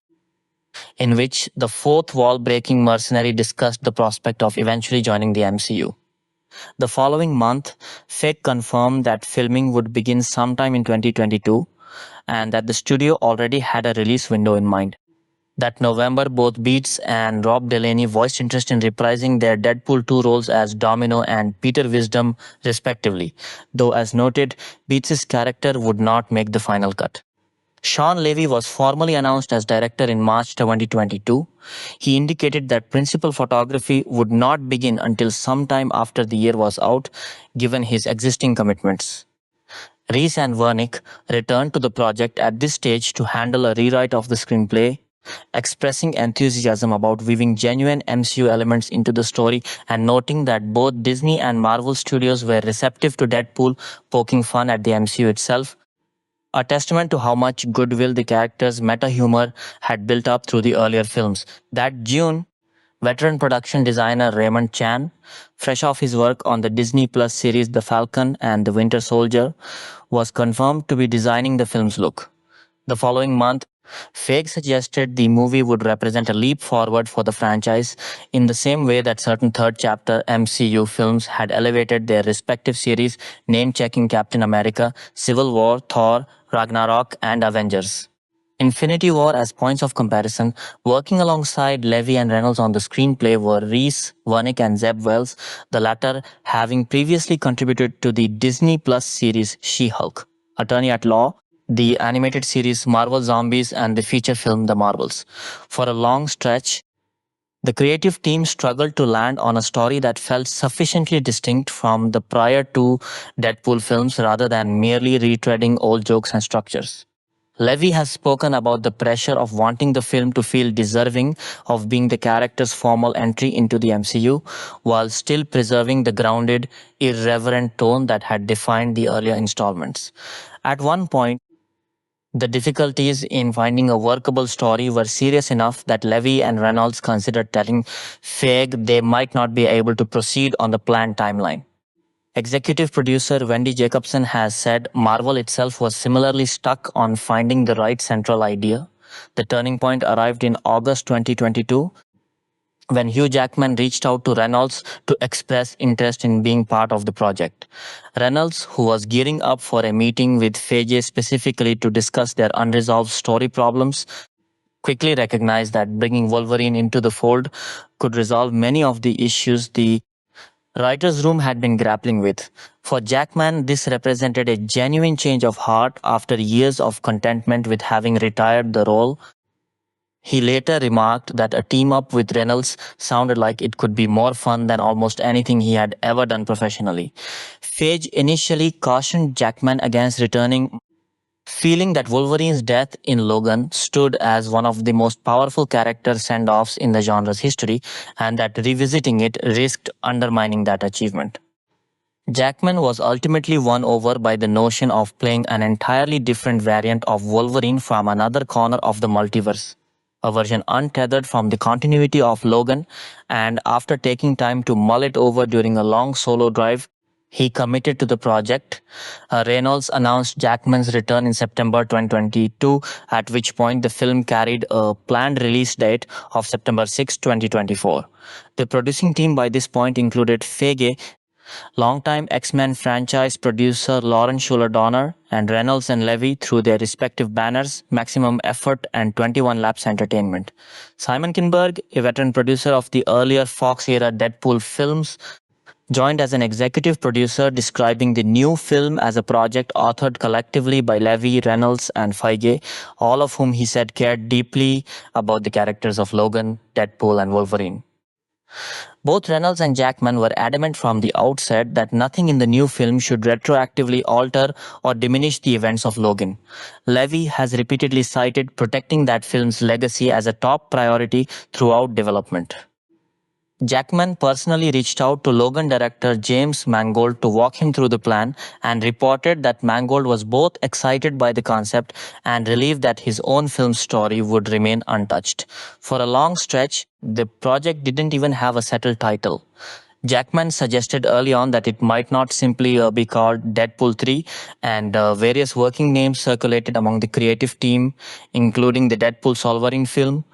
in which the fourth wall-breaking mercenary discussed the prospect of eventually joining the MCU. The following month, Feige confirmed that filming would begin sometime in 2022 and that the studio already had a release window in mind. That November, both Beats and Rob Delaney voiced interest in reprising their Deadpool 2 roles as Domino and Peter Wisdom, respectively, though as noted, Beats' character would not make the final cut. Sean Levy was formally announced as director in March 2022. He indicated that principal photography would not begin until sometime after the year was out, given his existing commitments. Reese and Wernick returned to the project at this stage to handle a rewrite of the screenplay, expressing enthusiasm about weaving genuine MCU elements into the story and noting that both Disney and Marvel Studios were receptive to Deadpool poking fun at the MCU itself, a testament to how much goodwill the character's meta-humor had built up through the earlier films. That June, veteran production designer Raymond Chan, fresh off his work on the Disney Plus series The Falcon and the Winter Soldier, was confirmed to be designing the film's look. The following month, Feige suggested the movie would represent a leap forward for the franchise in the same way that certain third-chapter MCU films had elevated their respective series, name-checking Captain America, Civil War, Thor, Ragnarok, and Avengers. Infinity War as points of comparison, working alongside Levy and Reynolds on the screenplay were Reese, Wernick, and Zeb Wells, the latter having previously contributed to the Disney Plus series She-Hulk, Attorney at Law, the animated series Marvel Zombies, and the feature film The Marvels. For a long stretch, the creative team struggled to land on a story that felt sufficiently distinct from the prior two Deadpool films rather than merely retreading old jokes and structures. Levy has spoken about the pressure of wanting the film to feel deserving of being the character's formal entry into the MCU, while still preserving the grounded, irreverent tone that had defined the earlier installments. At one point, the difficulties in finding a workable story were serious enough that Levy and Reynolds considered telling Feige they might not be able to proceed on the planned timeline. Executive producer Wendy Jacobson has said Marvel itself was similarly stuck on finding the right central idea. The turning point arrived in August 2022 when Hugh Jackman reached out to Reynolds to express interest in being part of the project. Reynolds, who was gearing up for a meeting with Feige specifically to discuss their unresolved story problems, quickly recognized that bringing Wolverine into the fold could resolve many of the issues the writer's room had been grappling with. For Jackman, this represented a genuine change of heart after years of contentment with having retired the role. He later remarked that a team up with Reynolds sounded like it could be more fun than almost anything he had ever done professionally. Feige initially cautioned Jackman against returning, feeling that Wolverine's death in Logan stood as one of the most powerful character send offs in the genre's history, and that revisiting it risked undermining that achievement. Jackman was ultimately won over by the notion of playing an entirely different variant of Wolverine from another corner of the multiverse, a version untethered from the continuity of Logan, and after taking time to mull it over during a long solo drive, he committed to the project. Reynolds announced Jackman's return in September 2022, at which point the film carried a planned release date of September 6, 2024. The producing team by this point included Feige, longtime X-Men franchise producer Lauren Schuler Donner, and Reynolds and Levy through their respective banners, Maximum Effort and 21 Laps Entertainment. Simon Kinberg, a veteran producer of the earlier Fox-era Deadpool films, joined as an executive producer, describing the new film as a project authored collectively by Levy, Reynolds, and Feige, all of whom he said cared deeply about the characters of Logan, Deadpool, and Wolverine. Both Reynolds and Jackman were adamant from the outset that nothing in the new film should retroactively alter or diminish the events of Logan. Levy has repeatedly cited protecting that film's legacy as a top priority throughout development. Jackman personally reached out to Logan director James Mangold to walk him through the plan, and reported that Mangold was both excited by the concept and relieved that his own film story would remain untouched. For a long stretch, the project didn't even have a settled title. Jackman suggested early on that it might not simply be called Deadpool 3, and various working names circulated among the creative team, including the Deadpool Wolverine film,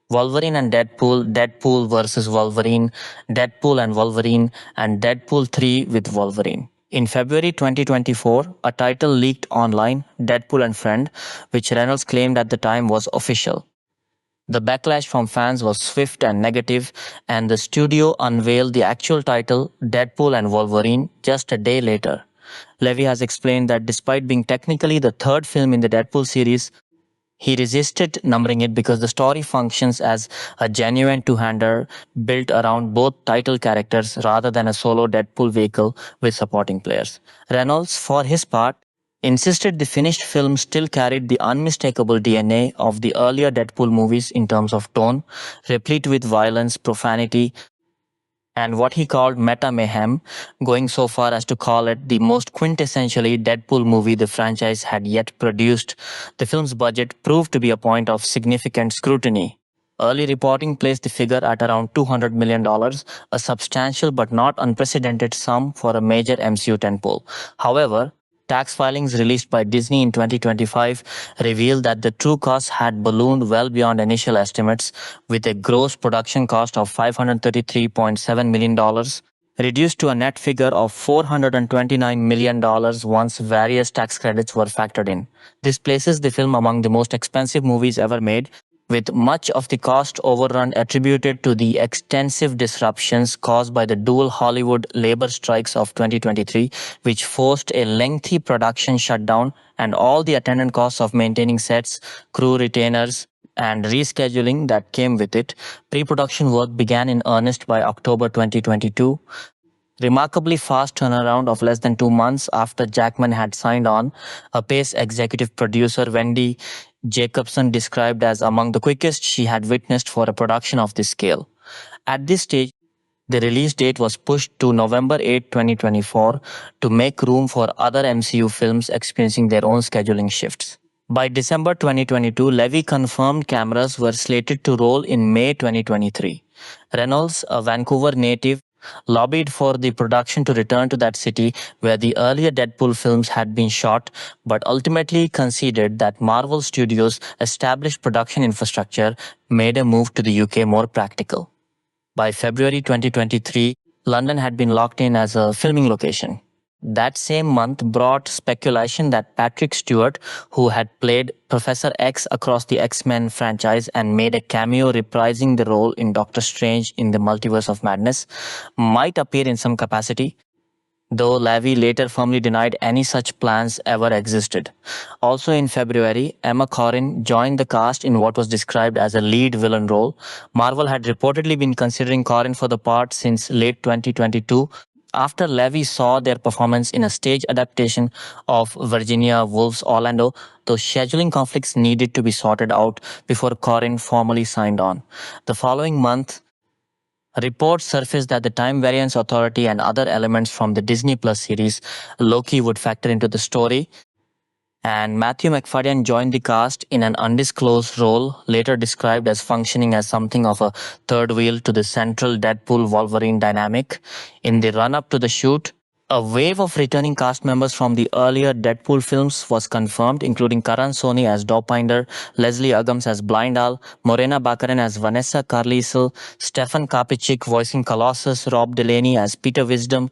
Wolverine and Deadpool, Deadpool versus Wolverine, Deadpool and Wolverine, and Deadpool 3 with Wolverine. In February 2024, a title leaked online, Deadpool and Friend, which Reynolds claimed at the time was official. The backlash from fans was swift and negative, and the studio unveiled the actual title, Deadpool and Wolverine, just a day later. Levy has explained that despite being technically the third film in the Deadpool series, he resisted numbering it because the story functions as a genuine two-hander built around both title characters rather than a solo Deadpool vehicle with supporting players. Reynolds, for his part, insisted the finished film still carried the unmistakable DNA of the earlier Deadpool movies in terms of tone, replete with violence, profanity, and what he called meta mayhem, going so far as to call it the most quintessentially Deadpool movie the franchise had yet produced. The film's budget proved to be a point of significant scrutiny. Early reporting placed the figure at around $200 million, a substantial but not unprecedented sum for a major MCU tentpole. However, tax filings released by Disney in 2025 revealed that the true cost had ballooned well beyond initial estimates, with a gross production cost of $533.7 million, reduced to a net figure of $429 million once various tax credits were factored in. This places the film among the most expensive movies ever made, with much of the cost overrun attributed to the extensive disruptions caused by the dual Hollywood labor strikes of 2023, which forced a lengthy production shutdown and all the attendant costs of maintaining sets, crew retainers, and rescheduling that came with it. Pre-production work began in earnest by October 2022. Remarkably fast turnaround of less than 2 months after Jackman had signed on, a Pace executive producer Wendy Jacobson described as among the quickest she had witnessed for a production of this scale. At this stage, the release date was pushed to November 8, 2024 to make room for other MCU films experiencing their own scheduling shifts. By December 2022, Levy confirmed cameras were slated to roll in May 2023. Reynolds, a Vancouver native, lobbied for the production to return to that city where the earlier Deadpool films had been shot, but ultimately conceded that Marvel Studios' established production infrastructure made a move to the UK more practical. By February 2023, London had been locked in as a filming location. That same month brought speculation that Patrick Stewart, who had played Professor X across the X-Men franchise and made a cameo reprising the role in Doctor Strange in the Multiverse of Madness, might appear in some capacity, though Levy later firmly denied any such plans ever existed. Also in February, Emma Corrin joined the cast in what was described as a lead villain role. Marvel had reportedly been considering Corrin for the part since late 2022, after Levy saw their performance in a stage adaptation of Virginia Woolf's Orlando, though scheduling conflicts needed to be sorted out before Corrin formally signed on. The following month, reports surfaced that the Time Variance Authority and other elements from the Disney Plus series Loki would factor into the story, and Matthew McFadden joined the cast in an undisclosed role, later described as functioning as something of a third wheel to the central Deadpool Wolverine dynamic. In the run-up to the shoot, a wave of returning cast members from the earlier Deadpool films was confirmed, including Karan Soni as Dopinder, Leslie Uggams as Blind Al, Morena Baccarin as Vanessa Carlisle, Stefan Kapicic voicing Colossus, Rob Delaney as Peter Wisdom,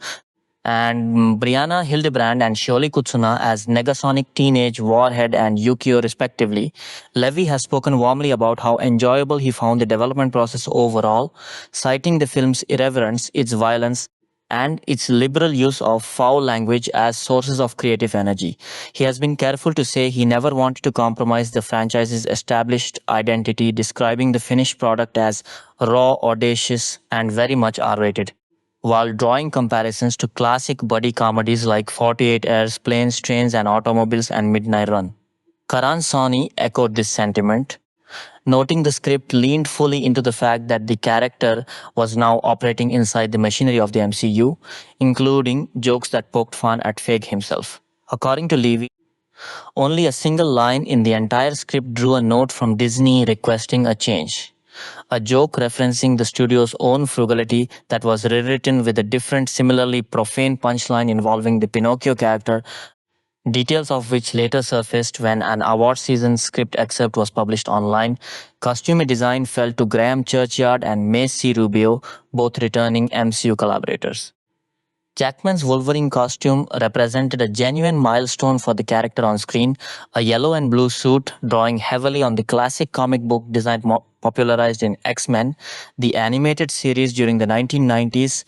and Brianna Hildebrand and Shirley Kutsuna as Negasonic Teenage Warhead and Yukio respectively. Levy has spoken warmly about how enjoyable he found the development process overall, citing the film's irreverence, its violence, and its liberal use of foul language as sources of creative energy. He has been careful to say he never wanted to compromise the franchise's established identity, describing the finished product as raw, audacious, and very much R-rated, while drawing comparisons to classic buddy comedies like 48 Hours, Planes, Trains and Automobiles and Midnight Run. Karan Soni echoed this sentiment, noting the script leaned fully into the fact that the character was now operating inside the machinery of the MCU, including jokes that poked fun at Feige himself. According to Levy, only a single line in the entire script drew a note from Disney requesting a change. A joke referencing the studio's own frugality that was rewritten with a different, similarly profane punchline involving the Pinocchio character, details of which later surfaced when an award season script excerpt was published online. Costume design fell to Graham Churchyard and Mace C. Rubio, both returning MCU collaborators. Jackman's Wolverine costume represented a genuine milestone for the character on screen, a yellow and blue suit drawing heavily on the classic comic book design popularized in X-Men, the animated series during the 1990s,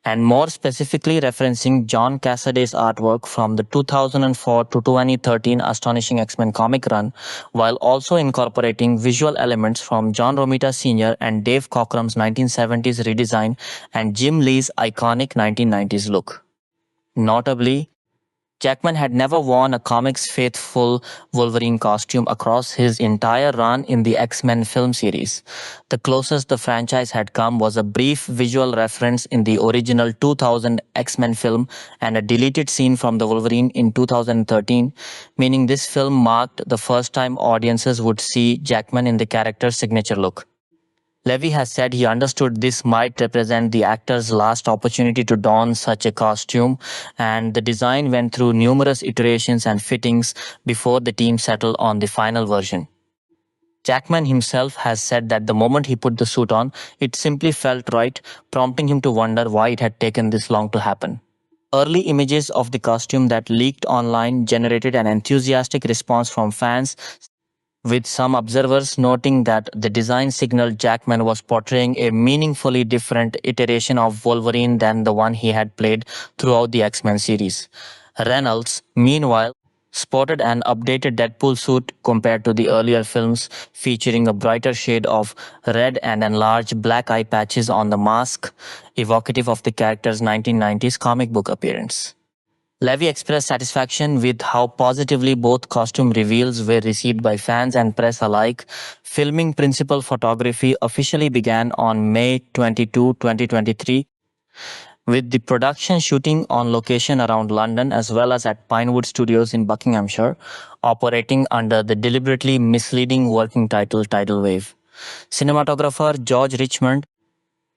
and more specifically referencing John Cassaday's artwork from the 2004 to 2013 Astonishing X-Men comic run, while also incorporating visual elements from John Romita Sr. and Dave Cockrum's 1970s redesign and Jim Lee's iconic 1990s look. Notably, Jackman had never worn a comics faithful Wolverine costume across his entire run in the X-Men film series. The closest the franchise had come was a brief visual reference in the original 2000 X-Men film and a deleted scene from the Wolverine in 2013, meaning this film marked the first time audiences would see Jackman in the character's signature look. Levy has said he understood this might represent the actor's last opportunity to don such a costume, and the design went through numerous iterations and fittings before the team settled on the final version. Jackman himself has said that the moment he put the suit on, it simply felt right, prompting him to wonder why it had taken this long to happen. Early images of the costume that leaked online generated an enthusiastic response from fans, with some observers noting that the design signaled Jackman was portraying a meaningfully different iteration of Wolverine than the one he had played throughout the X-Men series. Reynolds, meanwhile, sported an updated Deadpool suit compared to the earlier films, featuring a brighter shade of red and enlarged black eye patches on the mask, evocative of the character's 1990s comic book appearance. Levy expressed satisfaction with how positively both costume reveals were received by fans and press alike. Filming principal photography officially began on May 22, 2023, with the production shooting on location around London as well as at Pinewood Studios in Buckinghamshire, operating under the deliberately misleading working title Tidal Wave. Cinematographer George Richmond,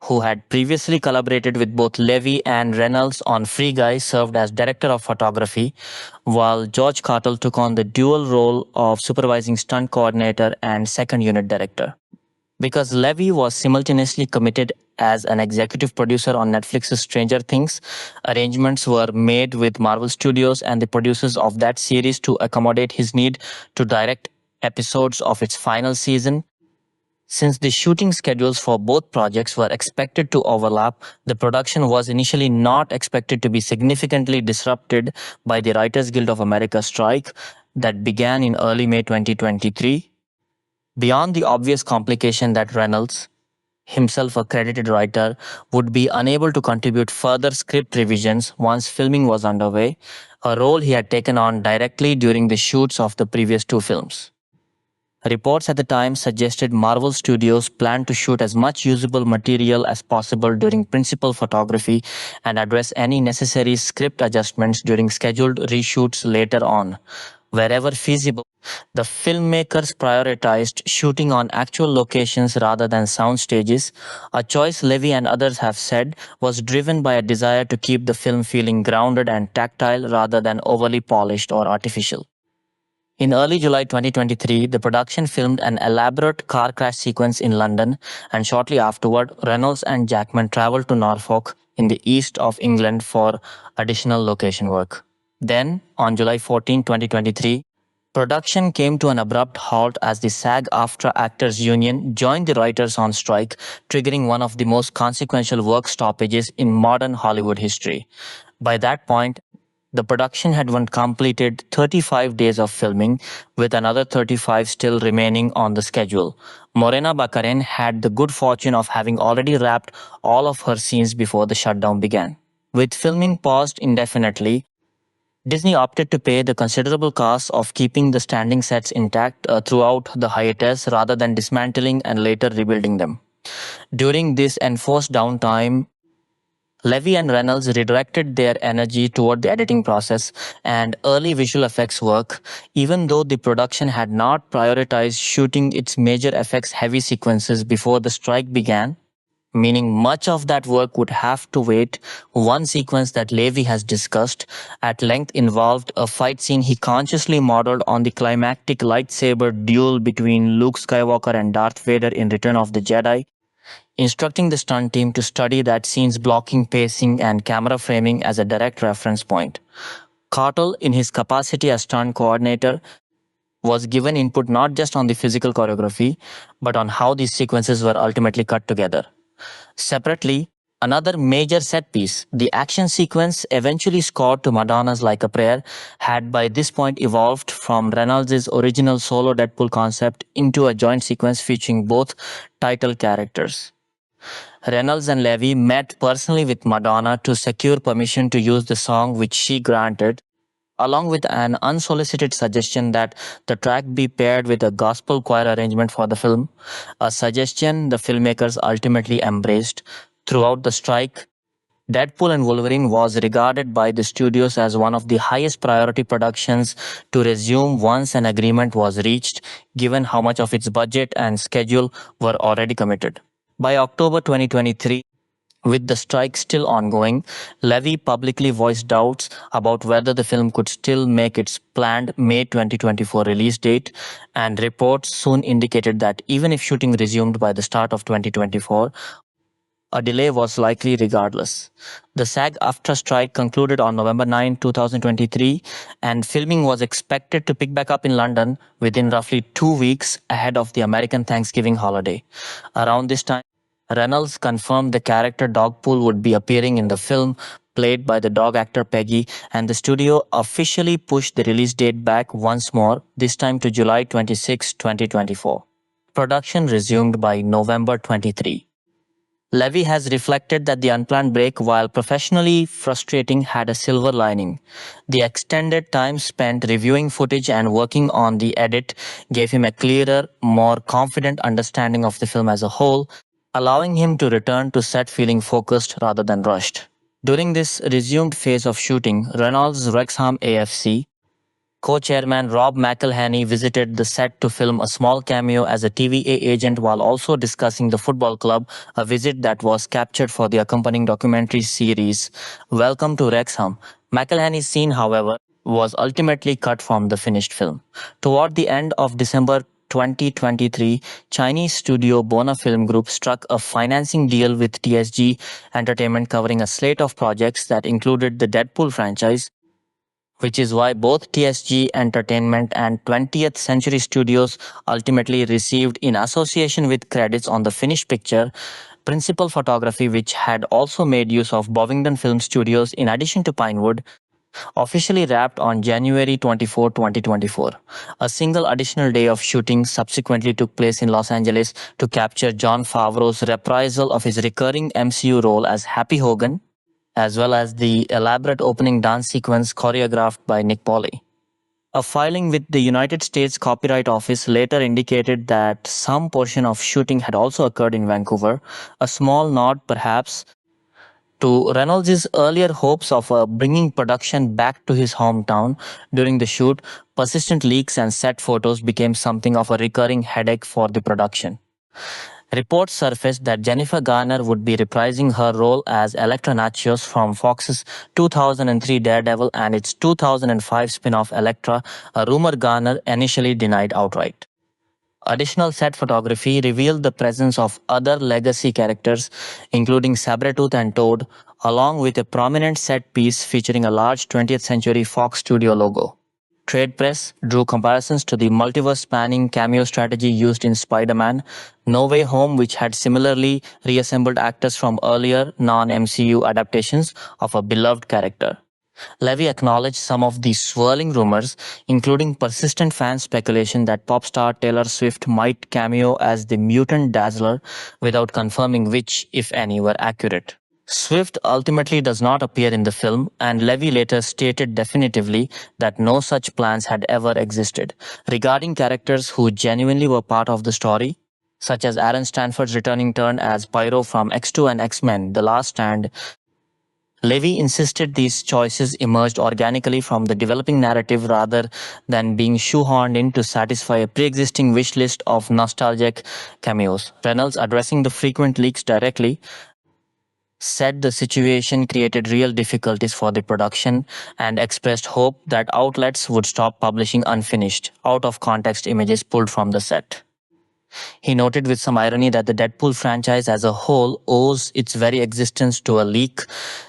who had previously collaborated with both Levy and Reynolds on Free Guy, served as director of photography, while George Cartel took on the dual role of supervising stunt coordinator and second unit director. Because Levy was simultaneously committed as an executive producer on Netflix's Stranger Things. Arrangements were made with Marvel Studios and the producers of that series to accommodate his need to direct episodes of its final season. Since the shooting schedules for both projects were expected to overlap, the production was initially not expected to be significantly disrupted by the Writers Guild of America strike that began in early May 2023. Beyond the obvious complication that Reynolds, himself a credited writer, would be unable to contribute further script revisions once filming was underway, a role he had taken on directly during the shoots of the previous two films. Reports at the time suggested Marvel Studios planned to shoot as much usable material as possible during principal photography and address any necessary script adjustments during scheduled reshoots later on. Wherever feasible, the filmmakers prioritized shooting on actual locations rather than sound stages, a choice Levy and others have said was driven by a desire to keep the film feeling grounded and tactile rather than overly polished or artificial. In early July 2023, the production filmed an elaborate car crash sequence in London, and shortly afterward, Reynolds and Jackman traveled to Norfolk in the east of England for additional location work. Then, on July 14, 2023, production came to an abrupt halt as the SAG-AFTRA Actors Union joined the writers on strike, triggering one of the most consequential work stoppages in modern Hollywood history. By that point, the production had completed 35 days of filming, with another 35 still remaining on the schedule. Morena Baccarin had the good fortune of having already wrapped all of her scenes before the shutdown began. With filming paused indefinitely, Disney opted to pay the considerable cost of keeping the standing sets intact throughout the hiatus rather than dismantling and later rebuilding them. During this enforced downtime, Levy and Reynolds redirected their energy toward the editing process and early visual effects work, even though the production had not prioritized shooting its major effects heavy sequences before the strike began, meaning much of that work would have to wait. One sequence that Levy has discussed at length involved a fight scene he consciously modeled on the climactic lightsaber duel between Luke Skywalker and Darth Vader in Return of the Jedi, instructing the stunt team to study that scene's blocking, pacing, and camera framing as a direct reference point. Cottle, in his capacity as stunt coordinator, was given input not just on the physical choreography, but on how these sequences were ultimately cut together. Separately, another major set piece, the action sequence eventually scored to Madonna's Like a Prayer, had by this point evolved from Reynolds' original solo Deadpool concept into a joint sequence featuring both title characters. Reynolds and Levy met personally with Madonna to secure permission to use the song, which she granted, along with an unsolicited suggestion that the track be paired with a gospel choir arrangement for the film, a suggestion the filmmakers ultimately embraced. Throughout the strike, Deadpool and Wolverine was regarded by the studios as one of the highest priority productions to resume once an agreement was reached, given how much of its budget and schedule were already committed. By October 2023, with the strike still ongoing, Levy publicly voiced doubts about whether the film could still make its planned May 2024 release date, and reports soon indicated that even if shooting resumed by the start of 2024, a delay was likely regardless. The SAG-AFTRA strike concluded on November 9, 2023, and filming was expected to pick back up in London within roughly 2 weeks ahead of the American Thanksgiving holiday. Around this time, Reynolds confirmed the character Dogpool would be appearing in the film, played by the dog actor Peggy, and the studio officially pushed the release date back once more, this time to July 26, 2024. Production resumed by November 23. Levy has reflected that the unplanned break, while professionally frustrating, had a silver lining. The extended time spent reviewing footage and working on the edit gave him a clearer, more confident understanding of the film as a whole, allowing him to return to set feeling focused rather than rushed. During this resumed phase of shooting, Reynolds' Wrexham AFC co-chairman Rob McElhenney visited the set to film a small cameo as a TVA agent while also discussing the football club, a visit that was captured for the accompanying documentary series, Welcome to Wrexham. McElhenney's scene, however, was ultimately cut from the finished film. Toward the end of December 2023, Chinese studio Bona Film Group struck a financing deal with TSG Entertainment covering a slate of projects that included the Deadpool franchise, which is why both TSG Entertainment and 20th Century Studios ultimately received in association with credits on the finished picture. Principal photography, which had also made use of Bovingdon Film Studios in addition to Pinewood, officially wrapped on January 24, 2024. A single additional day of shooting subsequently took place in Los Angeles to capture Jon Favreau's reprisal of his recurring MCU role as Happy Hogan, as well as the elaborate opening dance sequence choreographed by Nick Polley. A filing with the United States Copyright Office later indicated that some portion of shooting had also occurred in Vancouver, a small nod perhaps to Reynolds' earlier hopes of bringing production back to his hometown. During the shoot, persistent leaks and set photos became something of a recurring headache for the production. Reports surfaced that Jennifer Garner would be reprising her role as Elektra Natchios from Fox's 2003 Daredevil and its 2005 spin-off Elektra, a rumor Garner initially denied outright. Additional set photography revealed the presence of other legacy characters, including Sabretooth and Toad, along with a prominent set piece featuring a large 20th Century Fox Studio logo. Trade press drew comparisons to the multiverse-spanning cameo strategy used in Spider-Man No Way Home, which had similarly reassembled actors from earlier non-MCU adaptations of a beloved character. Levy acknowledged some of the swirling rumors, including persistent fan speculation that pop star Taylor Swift might cameo as the mutant Dazzler, without confirming which, if any, were accurate. Swift ultimately does not appear in the film, and Levy later stated definitively that no such plans had ever existed. Regarding characters who genuinely were part of the story, such as Aaron Stanford's returning turn as Pyro from X2 and X-Men: The Last Stand, Levy insisted these choices emerged organically from the developing narrative rather than being shoehorned in to satisfy a pre-existing wish list of nostalgic cameos. Reynolds, addressing the frequent leaks directly, said the situation created real difficulties for the production and expressed hope that outlets would stop publishing unfinished, out-of-context images pulled from the set. He noted with some irony that the Deadpool franchise as a whole owes its very existence to a leak,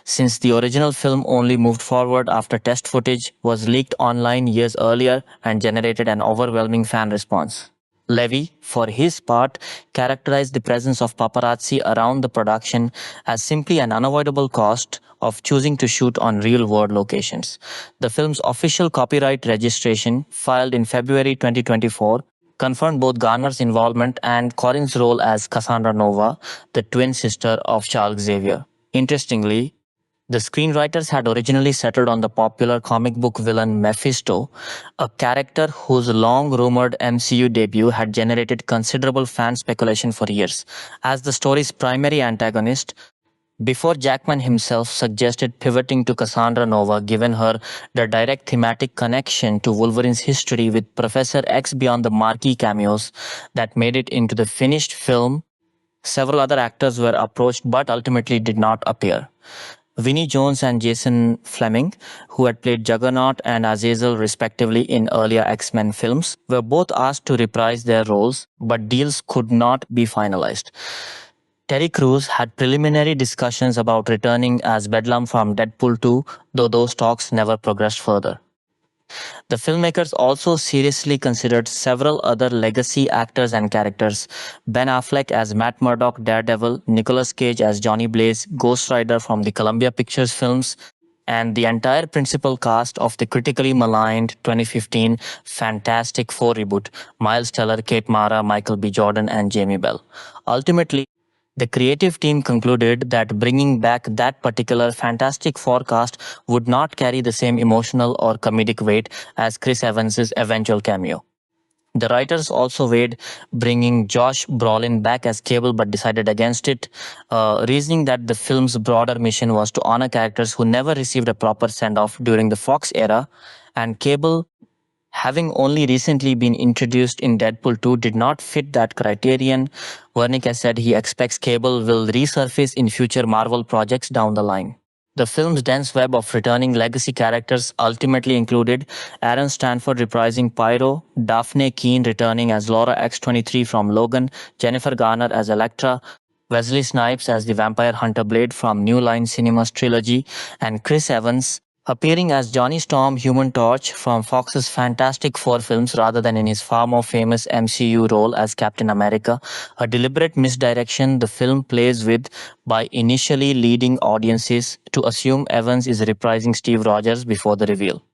since the original film only moved forward after test footage was leaked online years earlier and generated an overwhelming fan response. Levy, for his part, characterized the presence of paparazzi around the production as simply an unavoidable cost of choosing to shoot on real-world locations. The film's official copyright registration, filed in February 2024, confirmed both Garner's involvement and Corrin's role as Cassandra Nova, the twin sister of Charles Xavier. Interestingly, the screenwriters had originally settled on the popular comic book villain Mephisto, a character whose long-rumored MCU debut had generated considerable fan speculation for years. As the story's primary antagonist, before Jackman himself suggested pivoting to Cassandra Nova, given her the direct thematic connection to Wolverine's history with Professor X beyond the marquee cameos that made it into the finished film, several other actors were approached but ultimately did not appear. Vinnie Jones and Jason Fleming, who had played Juggernaut and Azazel respectively in earlier X-Men films, were both asked to reprise their roles, but deals could not be finalized. Terry Crews had preliminary discussions about returning as Bedlam from Deadpool 2, though those talks never progressed further. The filmmakers also seriously considered several other legacy actors and characters: Ben Affleck as Matt Murdock, Daredevil, Nicolas Cage as Johnny Blaze, Ghost Rider from the Columbia Pictures films, and the entire principal cast of the critically maligned 2015 Fantastic Four reboot: Miles Teller, Kate Mara, Michael B. Jordan, and Jamie Bell. Ultimately, the creative team concluded that bringing back that particular Fantastic Four cast would not carry the same emotional or comedic weight as Chris Evans' eventual cameo. The writers also weighed bringing Josh Brolin back as Cable but decided against it, reasoning that the film's broader mission was to honor characters who never received a proper send-off during the Fox era, and Cable, having only recently been introduced in Deadpool 2, did not fit that criterion. Wernicke has said he expects Cable will resurface in future Marvel projects down the line. The film's dense web of returning legacy characters ultimately included Aaron Stanford reprising Pyro, Daphne Keane returning as Laura X-23 from Logan, Jennifer Garner as Elektra, Wesley Snipes as the vampire hunter Blade from New Line Cinema's trilogy, and Chris Evans appearing as Johnny Storm Human Torch from Fox's Fantastic Four films rather than in his far more famous MCU role as Captain America, a deliberate misdirection the film plays with by initially leading audiences to assume Evans is reprising Steve Rogers before the reveal.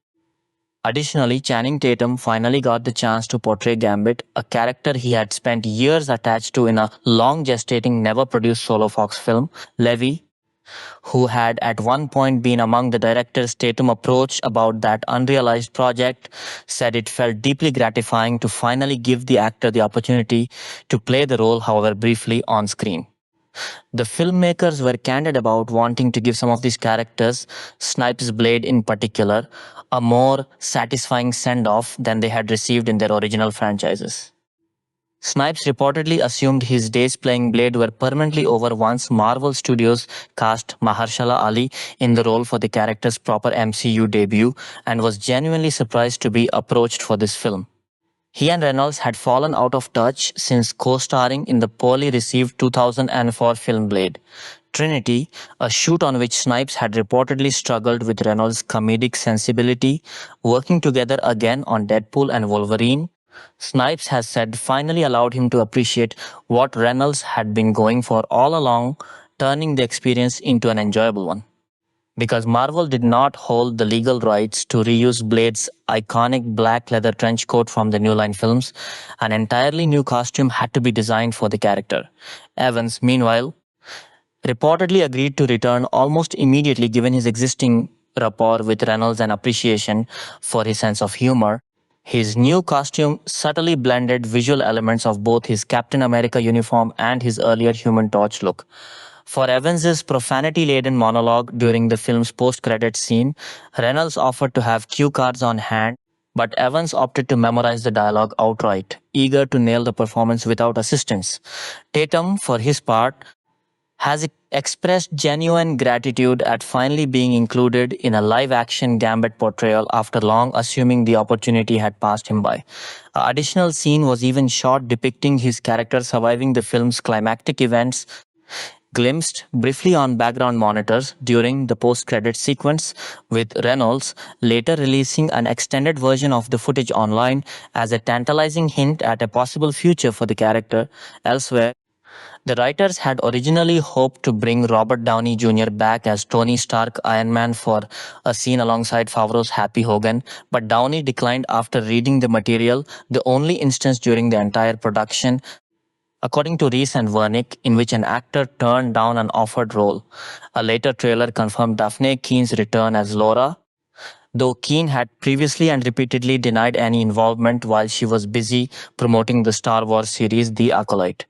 Additionally, Channing Tatum finally got the chance to portray Gambit, a character he had spent years attached to in a long gestating, never produced solo Fox film. Levy, who had at one point been among the directors Tatum approached about that unrealized project, said it felt deeply gratifying to finally give the actor the opportunity to play the role, however briefly, on screen. The filmmakers were candid about wanting to give some of these characters, Snipes' Blade in particular, a more satisfying send-off than they had received in their original franchises. Snipes reportedly assumed his days playing Blade were permanently over once Marvel Studios cast Mahershala Ali in the role for the character's proper MCU debut and was genuinely surprised to be approached for this film. He and Reynolds had fallen out of touch since co-starring in the poorly received 2004 film Blade. Trinity, a shoot on which Snipes had reportedly struggled with Reynolds' comedic sensibility, working together again on Deadpool and Wolverine, Snipes has said finally allowed him to appreciate what Reynolds had been going for all along, turning the experience into an enjoyable one. Because Marvel did not hold the legal rights to reuse Blade's iconic black leather trench coat from the New Line films, an entirely new costume had to be designed for the character. Evans, meanwhile, reportedly agreed to return almost immediately given his existing rapport with Reynolds and appreciation for his sense of humor. His new costume subtly blended visual elements of both his Captain America uniform and his earlier Human Torch look. For Evans's profanity-laden monologue during the film's post-credits scene, Reynolds offered to have cue cards on hand, but Evans opted to memorize the dialogue outright, eager to nail the performance without assistance. Tatum, for his part, has expressed genuine gratitude at finally being included in a live-action Gambit portrayal after long assuming the opportunity had passed him by. An additional scene was even shot depicting his character surviving the film's climactic events, glimpsed briefly on background monitors during the post-credits sequence, with Reynolds later releasing an extended version of the footage online as a tantalizing hint at a possible future for the character. Elsewhere, the writers had originally hoped to bring Robert Downey Jr. back as Tony Stark Iron Man for a scene alongside Favreau's Happy Hogan, but Downey declined after reading the material, the only instance during the entire production, according to Reese and Wernick, in which an actor turned down an offered role. A later trailer confirmed Daphne Keane's return as Laura, though Keane had previously and repeatedly denied any involvement while she was busy promoting the Star Wars series The Acolyte.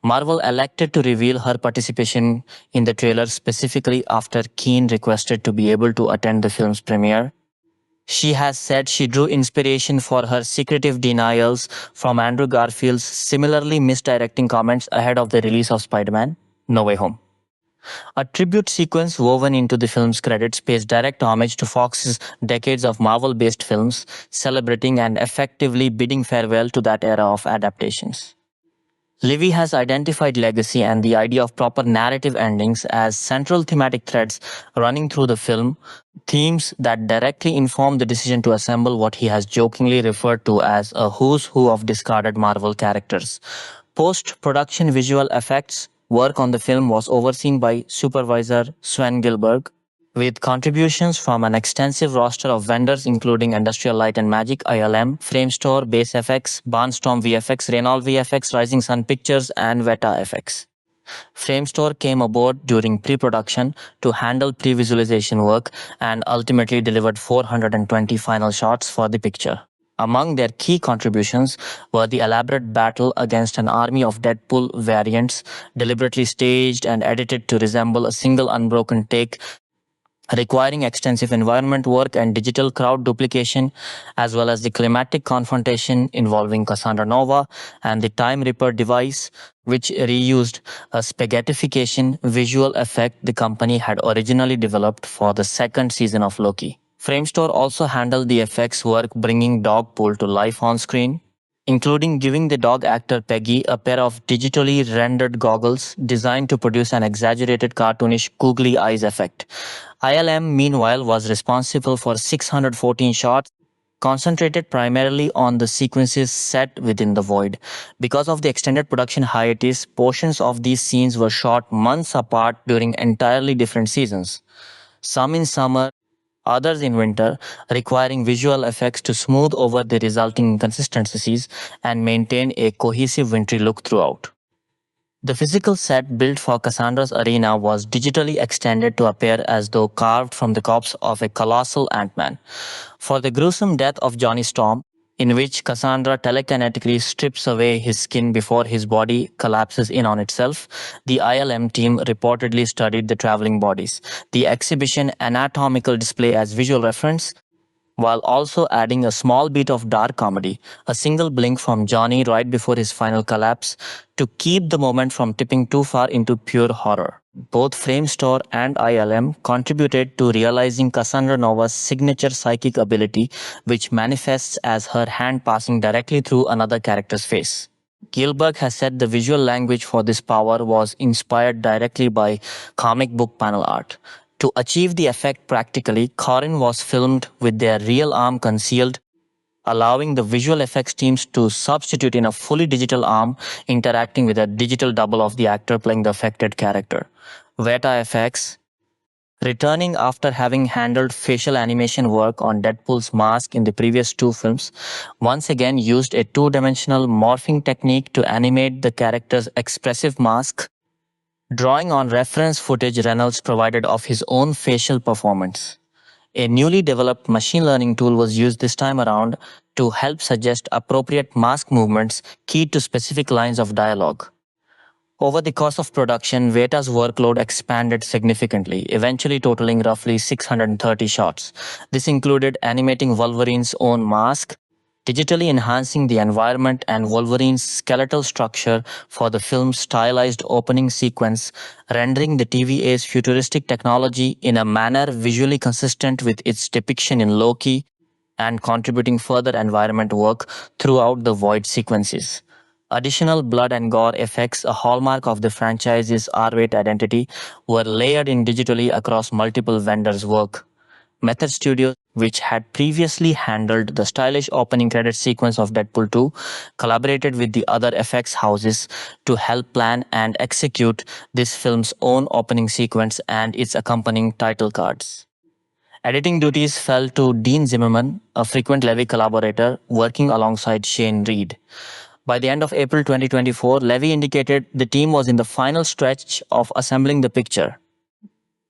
Marvel elected to reveal her participation in the trailer specifically after Keane requested to be able to attend the film's premiere. She has said she drew inspiration for her secretive denials from Andrew Garfield's similarly misdirecting comments ahead of the release of Spider-Man: No Way Home. A tribute sequence woven into the film's credits pays direct homage to Fox's decades of Marvel-based films, celebrating and effectively bidding farewell to that era of adaptations. Livy has identified legacy and the idea of proper narrative endings as central thematic threads running through the film, themes that directly inform the decision to assemble what he has jokingly referred to as a who's who of discarded Marvel characters. Post-production visual effects work on the film was overseen by supervisor Sven Gilberg, with contributions from an extensive roster of vendors including Industrial Light and Magic, ILM, Framestore, Base FX, Barnstorm VFX, Reynolds VFX, Rising Sun Pictures, and Veta FX. Framestore came aboard during pre-production to handle pre-visualization work and ultimately delivered 420 final shots for the picture. Among their key contributions were the elaborate battle against an army of Deadpool variants, deliberately staged and edited to resemble a single unbroken take, requiring extensive environment work and digital crowd duplication, as well as the climatic confrontation involving Cassandra Nova and the Time Ripper device, which reused a spaghettification visual effect the company had originally developed for the second season of Loki. Framestore also handled the effects work, bringing Dogpool to life on screen, including giving the dog actor Peggy a pair of digitally rendered goggles designed to produce an exaggerated cartoonish googly eyes effect. ILM, meanwhile, was responsible for 614 shots, concentrated primarily on the sequences set within the void. Because of the extended production hiatus, portions of these scenes were shot months apart during entirely different seasons. Some in summer, others in winter, requiring visual effects to smooth over the resulting inconsistencies and maintain a cohesive wintry look throughout. The physical set built for Cassandra's arena was digitally extended to appear as though carved from the corpse of a colossal Ant-Man. For the gruesome death of Johnny Storm, in which Cassandra telekinetically strips away his skin before his body collapses in on itself, the ILM team reportedly studied the traveling bodies, the exhibition anatomical display as visual reference, while also adding a small bit of dark comedy, a single blink from Johnny right before his final collapse, to keep the moment from tipping too far into pure horror. Both Framestore and ILM contributed to realizing Cassandra Nova's signature psychic ability, which manifests as her hand passing directly through another character's face. Gilbert has said the visual language for this power was inspired directly by comic book panel art. To achieve the effect practically, Corrin was filmed with their real arm concealed, allowing the visual effects teams to substitute in a fully digital arm interacting with a digital double of the actor playing the affected character. Veta FX, returning after having handled facial animation work on Deadpool's mask in the previous two films, once again used a two-dimensional morphing technique to animate the character's expressive mask, drawing on reference footage Reynolds provided of his own facial performance. A newly developed machine learning tool was used this time around to help suggest appropriate mask movements keyed to specific lines of dialogue. Over the course of production, Veta's workload expanded significantly, eventually totaling roughly 630 shots. This included animating Wolverine's own mask, digitally enhancing the environment and Wolverine's skeletal structure for the film's stylized opening sequence, rendering the TVA's futuristic technology in a manner visually consistent with its depiction in Loki, and contributing further environment work throughout the void sequences. Additional blood and gore effects, a hallmark of the franchise's R-rated identity, were layered in digitally across multiple vendors' work. Method Studios, which had previously handled the stylish opening credit sequence of Deadpool 2, collaborated with the other effects houses to help plan and execute this film's own opening sequence and its accompanying title cards. Editing duties fell to Dean Zimmerman, a frequent Levy collaborator, working alongside Shane Reed. By the end of April 2024, Levy indicated the team was in the final stretch of assembling the picture.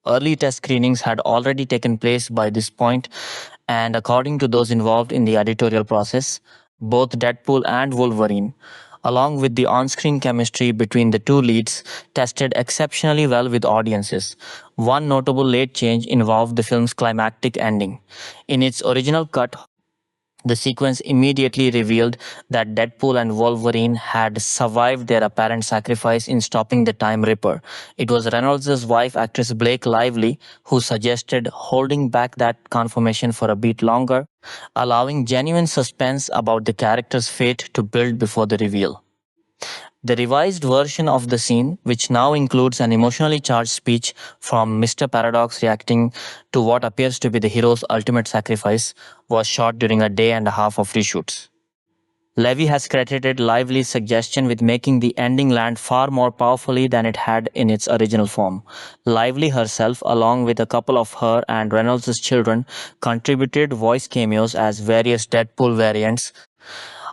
Early test screenings had already taken place by this point, and according to those involved in the editorial process, both Deadpool and Wolverine, along with the on-screen chemistry between the two leads, tested exceptionally well with audiences. One notable late change involved the film's climactic ending. In its original cut, the sequence immediately revealed that Deadpool and Wolverine had survived their apparent sacrifice in stopping the Time Ripper. It was Reynolds' wife, actress Blake Lively, who suggested holding back that confirmation for a bit longer, allowing genuine suspense about the character's fate to build before the reveal. The revised version of the scene, which now includes an emotionally charged speech from Mr. Paradox reacting to what appears to be the hero's ultimate sacrifice, was shot during a day and a half of reshoots. Levy has credited Lively's suggestion with making the ending land far more powerfully than it had in its original form. Lively herself, along with a couple of her and Reynolds' children, contributed voice cameos as various Deadpool variants,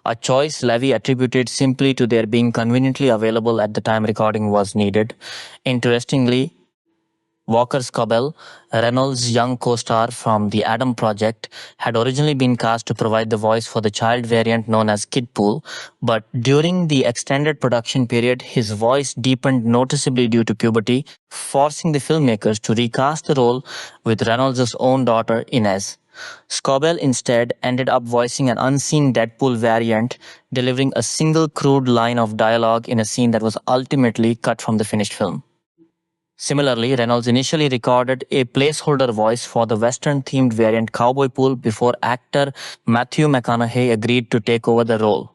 a choice Levy attributed simply to their being conveniently available at the time recording was needed. Interestingly, Walker Scobell, Reynolds' young co-star from The Adam Project, had originally been cast to provide the voice for the child variant known as Kidpool, but during the extended production period, his voice deepened noticeably due to puberty, forcing the filmmakers to recast the role with Reynolds' own daughter, Inez. Scobell instead ended up voicing an unseen Deadpool variant, delivering a single crude line of dialogue in a scene that was ultimately cut from the finished film. Similarly, Reynolds initially recorded a placeholder voice for the Western-themed variant Cowboy Pool before actor Matthew McConaughey agreed to take over the role.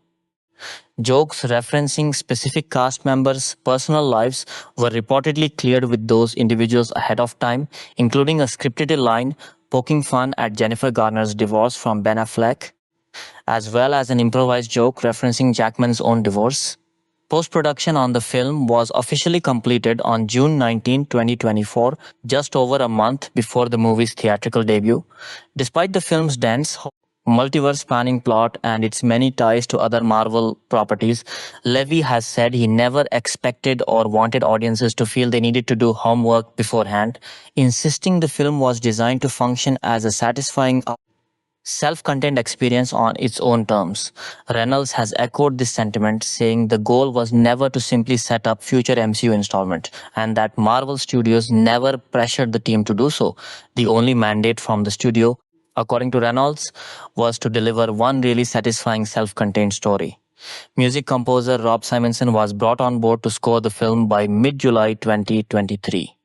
Jokes referencing specific cast members' personal lives were reportedly cleared with those individuals ahead of time, including a scripted line poking fun at Jennifer Garner's divorce from Ben Affleck, as well as an improvised joke referencing Jackman's own divorce. Post-production on the film was officially completed on June 19, 2024, just over a month before the movie's theatrical debut. Despite the film's dense multiverse-spanning plot and its many ties to other Marvel properties, Levy has said he never expected or wanted audiences to feel they needed to do homework beforehand, insisting the film was designed to function as a satisfying self-contained experience on its own terms. Reynolds has echoed this sentiment, saying the goal was never to simply set up future MCU installments, and that Marvel Studios never pressured the team to do so. The only mandate from the studio, according to Reynolds, was to deliver one really satisfying self-contained story. Music composer Rob Simonson was brought on board to score the film by mid-July 2023.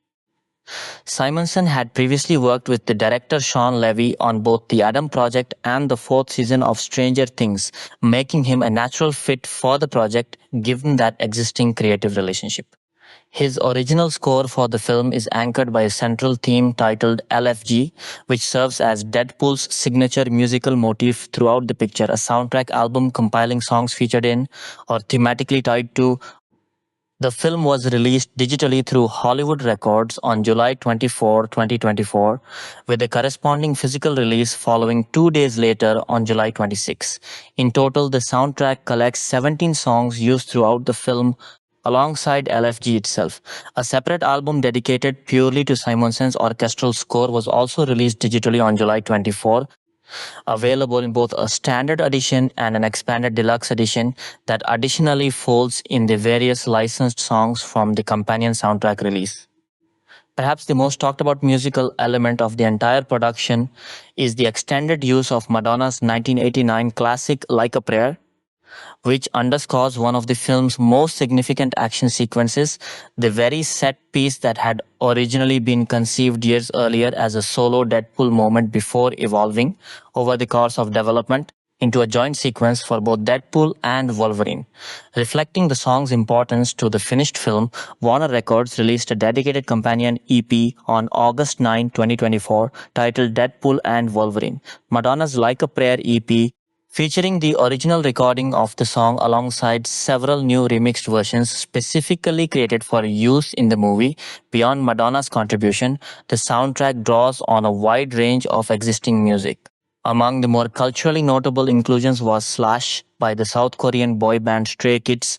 Simonson had previously worked with the director Sean Levy on both The Adam Project and the fourth season of Stranger Things, making him a natural fit for the project given that existing creative relationship. His original score for the film is anchored by a central theme titled LFG, which serves as Deadpool's signature musical motif throughout the picture, a soundtrack album compiling songs featured in or thematically tied to. The film was released digitally through Hollywood Records on July 24, 2024, with a corresponding physical release following 2 days later on July 26. In total, the soundtrack collects 17 songs used throughout the film alongside LFG itself. A separate album dedicated purely to Simonson's orchestral score was also released digitally on July 24, available in both a standard edition and an expanded deluxe edition that additionally folds in the various licensed songs from the companion soundtrack release. Perhaps the most talked about musical element of the entire production is the extended use of Madonna's 1989 classic Like a Prayer, which underscores one of the film's most significant action sequences, the very set piece that had originally been conceived years earlier as a solo Deadpool moment before evolving over the course of development into a joint sequence for both Deadpool and Wolverine. Reflecting the song's importance to the finished film, Warner Records released a dedicated companion EP on August 9, 2024, titled Deadpool and Wolverine. Madonna's Like a Prayer EP, featuring the original recording of the song alongside several new remixed versions specifically created for use in the movie. Beyond Madonna's contribution, the soundtrack draws on a wide range of existing music. Among the more culturally notable inclusions was Slash by the South Korean boy band Stray Kids,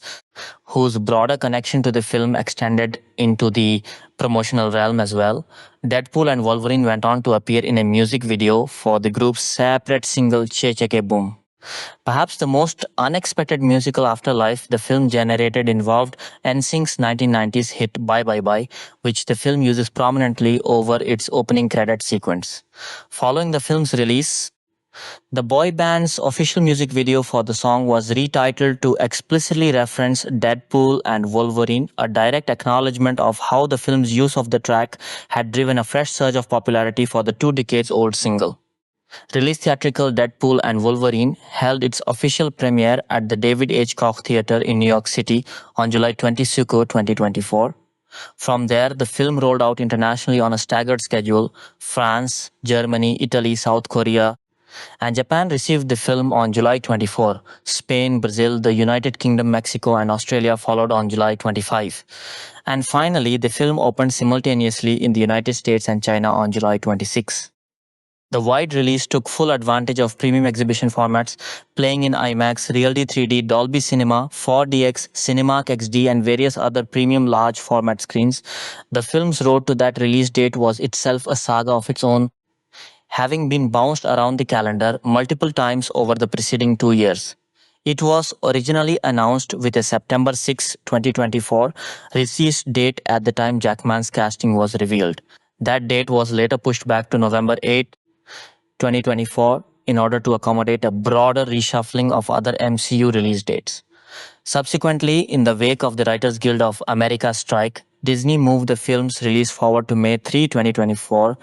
whose broader connection to the film extended into the promotional realm as well. Deadpool and Wolverine went on to appear in a music video for the group's separate single Che Che Ke Boom. Perhaps the most unexpected musical afterlife the film generated involved NSYNC's 1990s hit Bye Bye Bye, which the film uses prominently over its opening credit sequence. Following the film's release, the boy band's official music video for the song was retitled to explicitly reference Deadpool and Wolverine, a direct acknowledgement of how the film's use of the track had driven a fresh surge of popularity for the 2 decades old single. Released theatrical Deadpool and Wolverine held its official premiere at the David H. Koch Theater in New York City on July 22, 2024. From there, the film rolled out internationally on a staggered schedule. France, Germany, Italy, South Korea, and Japan received the film on July 24. Spain, Brazil, the United Kingdom, Mexico, and Australia followed on July 25. And finally, the film opened simultaneously in the United States and China on July 26. The wide release took full advantage of premium exhibition formats, playing in IMAX, Realty 3D, Dolby Cinema, 4DX, Cinemark XD, and various other premium large format screens. The film's road to that release date was itself a saga of its own, having been bounced around the calendar multiple times over the preceding 2 years. It was originally announced with a September 6, 2024 release date at the time Jackman's casting was revealed. That date was later pushed back to November 8, 2024 in order to accommodate a broader reshuffling of other MCU release dates. Subsequently, in the wake of the Writers Guild of America strike, Disney moved the film's release forward to May 3, 2024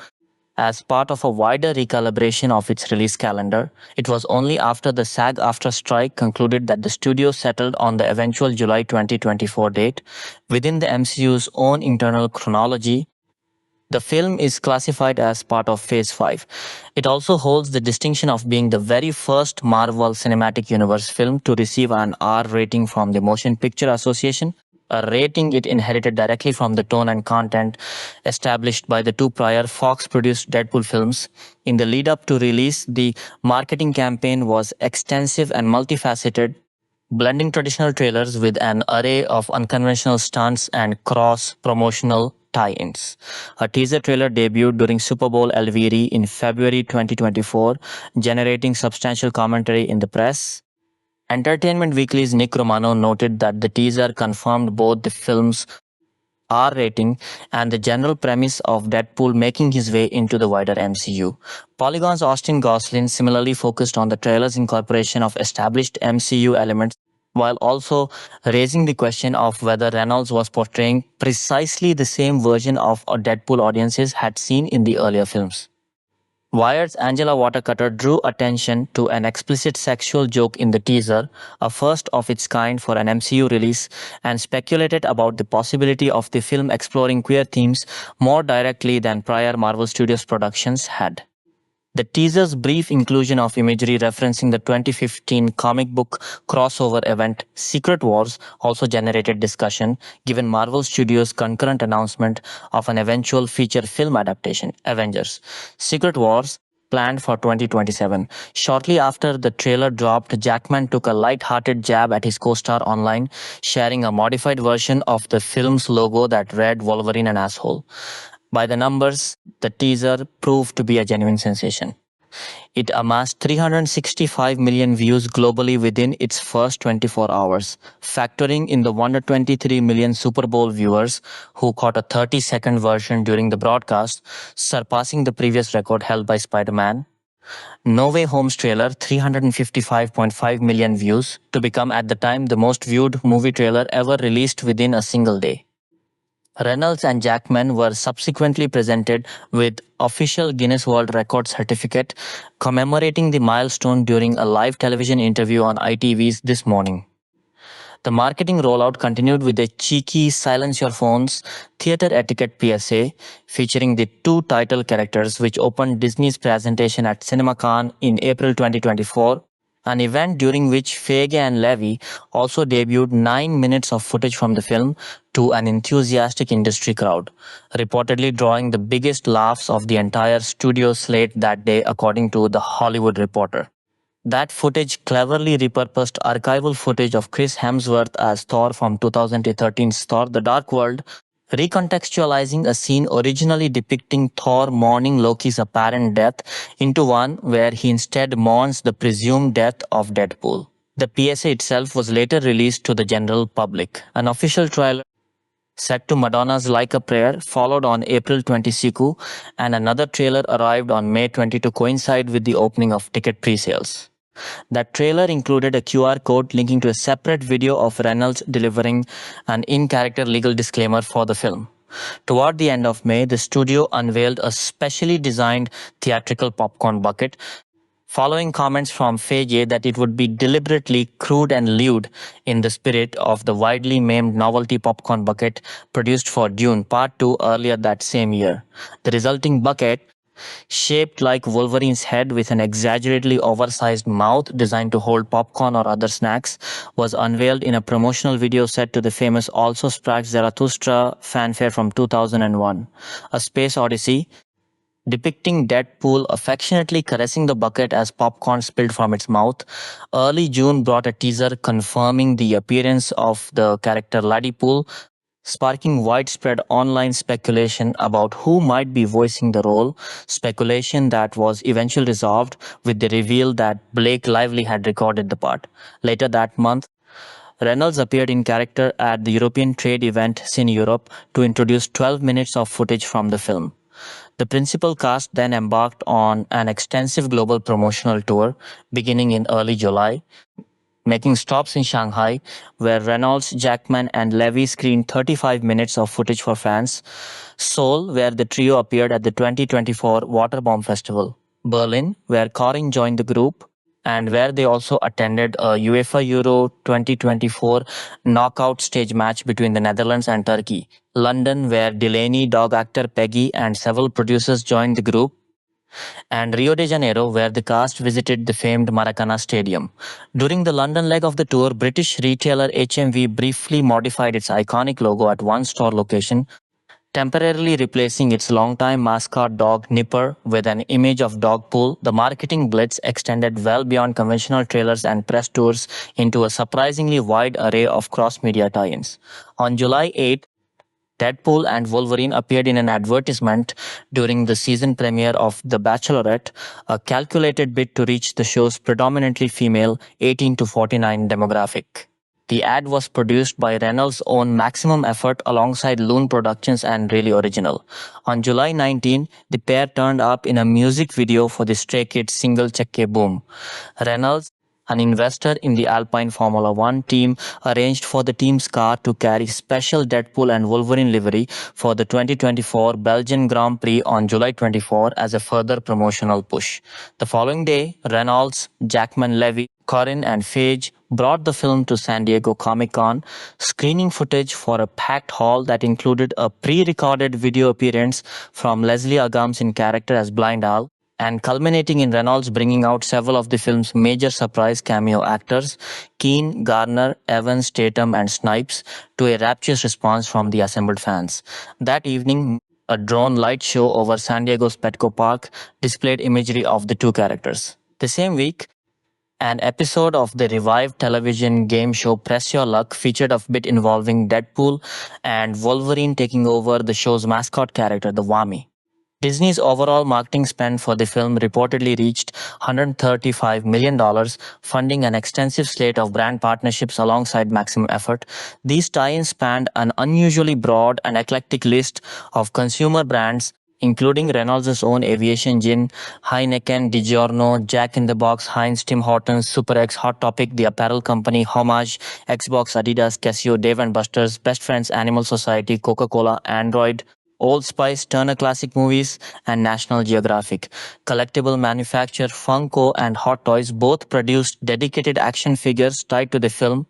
as part of a wider recalibration of its release calendar. It was only after the SAG-AFTRA strike concluded that the studio settled on the eventual July 2024 date. Within the MCU's own internal chronology, the film is classified as part of Phase 5. It also holds the distinction of being the very first Marvel Cinematic Universe film to receive an R rating from the Motion Picture Association, a rating it inherited directly from the tone and content established by the two prior Fox-produced Deadpool films. In the lead-up to release, the marketing campaign was extensive and multifaceted, blending traditional trailers with an array of unconventional stunts and cross-promotional tie-ins. A teaser trailer debuted during Super Bowl LVD in February 2024, generating substantial commentary in the press. Entertainment Weekly's Nick Romano noted that the teaser confirmed both the film's R rating and the general premise of Deadpool making his way into the wider MCU. Polygon's Austin Goslin similarly focused on the trailer's incorporation of established MCU elements, while also raising the question of whether Reynolds was portraying precisely the same version of a Deadpool audiences had seen in the earlier films. Wired's Angela Watercutter drew attention to an explicit sexual joke in the teaser, a first of its kind for an MCU release, and speculated about the possibility of the film exploring queer themes more directly than prior Marvel Studios productions had. The teaser's brief inclusion of imagery referencing the 2015 comic book crossover event Secret Wars also generated discussion, given Marvel Studios' concurrent announcement of an eventual feature film adaptation, Avengers: Secret Wars, planned for 2027. Shortly after the trailer dropped, Jackman took a light-hearted jab at his co-star online, sharing a modified version of the film's logo that read "Wolverine an asshole." By the numbers, the teaser proved to be a genuine sensation. It amassed 365 million views globally within its first 24 hours, factoring in the 123 million Super Bowl viewers who caught a 30-second version during the broadcast, surpassing the previous record held by Spider-Man. No Way Home's trailer, 355.5 million views, to become at the time the most viewed movie trailer ever released within a single day. Reynolds and Jackman were subsequently presented with official Guinness World Record certificate commemorating the milestone during a live television interview on ITV's This Morning. The marketing rollout continued with a cheeky "Silence Your Phones" theater etiquette PSA featuring the two title characters, which opened Disney's presentation at CinemaCon in April 2024. An event during which Feige and Levy also debuted 9 minutes of footage from the film to an enthusiastic industry crowd, reportedly drawing the biggest laughs of the entire studio slate that day, according to The Hollywood Reporter. That footage cleverly repurposed archival footage of Chris Hemsworth as Thor from 2013's Thor: The Dark World, recontextualizing a scene originally depicting Thor mourning Loki's apparent death into one where he instead mourns the presumed death of Deadpool. The PSA itself was later released to the general public. An official trailer set to Madonna's Like a Prayer followed on April 22, and another trailer arrived on May 20 to coincide with the opening of ticket pre-sales. That trailer included a QR code linking to a separate video of Reynolds delivering an in-character legal disclaimer for the film. Toward the end of May, the studio unveiled a specially designed theatrical popcorn bucket, following comments from Feige that it would be deliberately crude and lewd in the spirit of the widely memed novelty popcorn bucket produced for Dune Part 2 earlier that same year. The resulting bucket, shaped like Wolverine's head with an exaggeratedly oversized mouth designed to hold popcorn or other snacks, was unveiled in a promotional video set to the famous Also Sprach Zarathustra fanfare from 2001, A Space Odyssey, depicting Deadpool affectionately caressing the bucket as popcorn spilled from its mouth. Early June brought a teaser confirming the appearance of the character Ladypool, sparking widespread online speculation about who might be voicing the role, speculation that was eventually resolved with the reveal that Blake Lively had recorded the part. Later that month, Reynolds appeared in character at the European trade event Cine Europe to introduce 12 minutes of footage from the film. The principal cast then embarked on an extensive global promotional tour beginning in early July, making stops in Shanghai, where Reynolds, Jackman, and Levy screened 35 minutes of footage for fans, Seoul, where the trio appeared at the 2024 Waterbomb Festival, Berlin, where Corrin joined the group, and where they also attended a UEFA Euro 2024 knockout stage match between the Netherlands and Turkey, London, where Delaney, dog actor Peggy, and several producers joined the group, and Rio de Janeiro, where the cast visited the famed Maracana Stadium. During the London leg of the tour, British retailer HMV briefly modified its iconic logo at one store location, temporarily replacing its longtime mascot dog Nipper with an image of Dogpool. The marketing blitz extended well beyond conventional trailers and press tours into a surprisingly wide array of cross-media tie-ins. On July 8th, Deadpool and Wolverine appeared in an advertisement during the season premiere of The Bachelorette, a calculated bid to reach the show's predominantly female 18 to 49 demographic. The ad was produced by Reynolds' own Maximum Effort alongside Loon Productions and Really Original. On July 19, the pair turned up in a music video for the Stray Kids single Chekke Boom. Reynolds, an investor in the Alpine Formula One team, arranged for the team's car to carry special Deadpool and Wolverine livery for the 2024 Belgian Grand Prix on July 24 as a further promotional push. The following day, Reynolds, Jackman, Levy, Corrin, and Feige brought the film to San Diego Comic-Con, screening footage for a packed hall that included a pre-recorded video appearance from Leslie Uggams in character as Blind Al, and culminating in Reynolds bringing out several of the film's major surprise cameo actors, Keane, Garner, Evans, Tatum, and Snipes, to a rapturous response from the assembled fans. That evening, a drone light show over San Diego's Petco Park displayed imagery of the two characters. The same week, an episode of the revived television game show Press Your Luck featured a bit involving Deadpool and Wolverine taking over the show's mascot character, the Wami. Disney's overall marketing spend for the film reportedly reached $135 million, funding an extensive slate of brand partnerships alongside Maximum Effort. These tie-ins spanned an unusually broad and eclectic list of consumer brands, including Reynolds' own aviation gin, Heineken, DiGiorno, Jack in the Box, Heinz, Tim Hortons, Super X, Hot Topic, the apparel company Homage, Xbox, Adidas, Casio, Dave & Buster's, Best Friends, Animal Society, Coca-Cola, Android, Old Spice, Turner Classic Movies, and National Geographic. Collectible manufacturer Funko and Hot Toys both produced dedicated action figures tied to the film,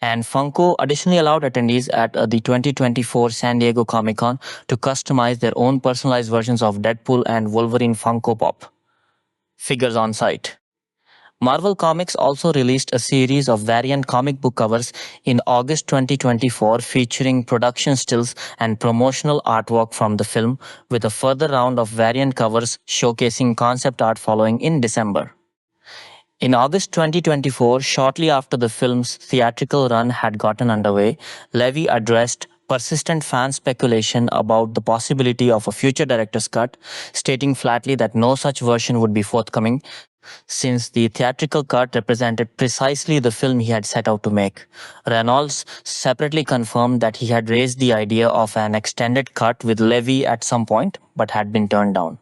and Funko additionally allowed attendees at the 2024 San Diego Comic-Con to customize their own personalized versions of Deadpool and Wolverine Funko Pop figures on site. Marvel Comics also released a series of variant comic book covers in August 2024 featuring production stills and promotional artwork from the film, with a further round of variant covers showcasing concept art following in December. In August 2024, shortly after the film's theatrical run had gotten underway, Levy addressed persistent fan speculation about the possibility of a future director's cut, stating flatly that no such version would be forthcoming, since the theatrical cut represented precisely the film he had set out to make. Reynolds separately confirmed that he had raised the idea of an extended cut with Levy at some point, but had been turned down.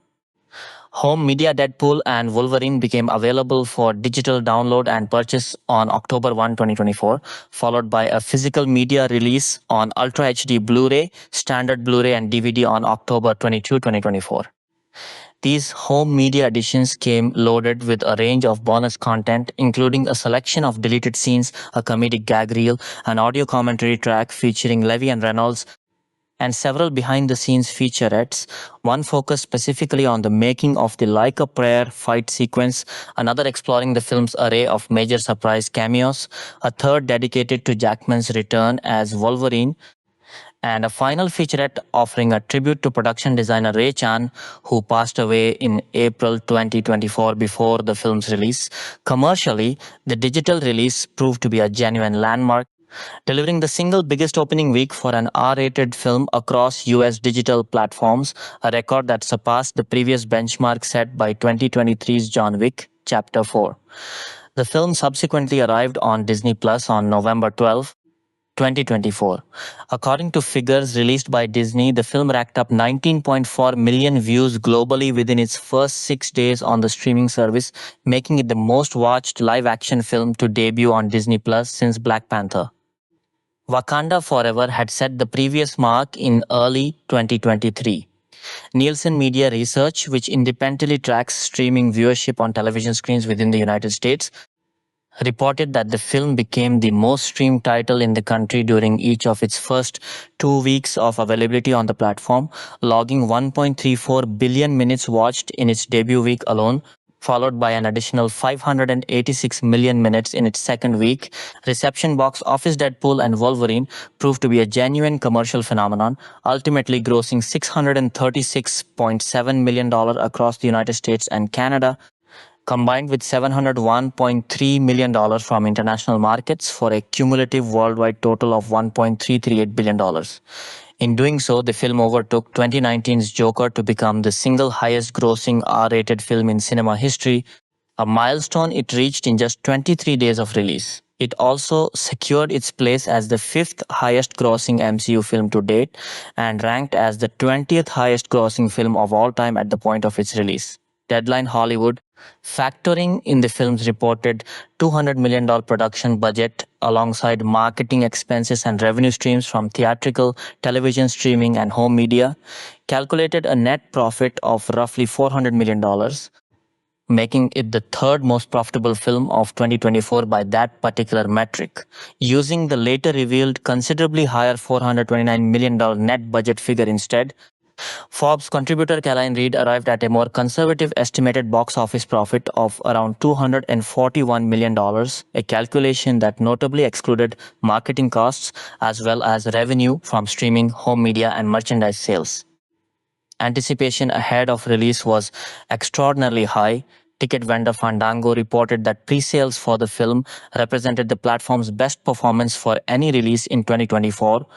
Home media Deadpool and Wolverine became available for digital download and purchase on October 1, 2024, followed by a physical media release on Ultra HD Blu-ray, Standard Blu-ray, and DVD on October 22, 2024. These home media editions came loaded with a range of bonus content, including a selection of deleted scenes, a comedic gag reel, an audio commentary track featuring Levy and Reynolds, and several behind-the-scenes featurettes, one focused specifically on the making of the Like a Prayer fight sequence, another exploring the film's array of major surprise cameos, a third dedicated to Jackman's return as Wolverine, and a final featurette offering a tribute to production designer Ray Chan, who passed away in April 2024 before the film's release. Commercially, the digital release proved to be a genuine landmark, delivering the single biggest opening week for an R-rated film across US digital platforms, a record that surpassed the previous benchmark set by 2023's John Wick Chapter 4. The film subsequently arrived on Disney Plus on November 12, 2024. According to figures released by Disney, the film racked up 19.4 million views globally within its first 6 days on the streaming service, making it the most watched live-action film to debut on Disney Plus since Black Panther. Wakanda Forever had set the previous mark in early 2023. Nielsen Media Research, which independently tracks streaming viewership on television screens within the United States, reported that the film became the most streamed title in the country during each of its first 2 weeks of availability on the platform, logging 1.34 billion minutes watched in its debut week alone, followed by an additional 586 million minutes in its second week. Reception box office Deadpool and Wolverine proved to be a genuine commercial phenomenon, ultimately grossing $636.7 million across the United States and Canada, combined with $701.3 million from international markets for a cumulative worldwide total of $1.338 billion. In doing so, the film overtook 2019's Joker to become the single highest grossing R-rated film in cinema history, a milestone it reached in just 23 days of release. It also secured its place as the 5th highest grossing MCU film to date and ranked as the 20th highest grossing film of all time at the point of its release. Deadline Hollywood, factoring in the film's reported $200 million production budget alongside marketing expenses and revenue streams from theatrical, television streaming, and home media, calculated a net profit of roughly $400 million, making it the third most profitable film of 2024 by that particular metric. Using the later revealed considerably higher $429 million net budget figure instead, Forbes contributor Caroline Reed arrived at a more conservative estimated box office profit of around $241 million, a calculation that notably excluded marketing costs as well as revenue from streaming, home media, and merchandise sales. Anticipation ahead of release was extraordinarily high. Ticket vendor Fandango reported that pre-sales for the film represented the platform's best performance for any release in 2024,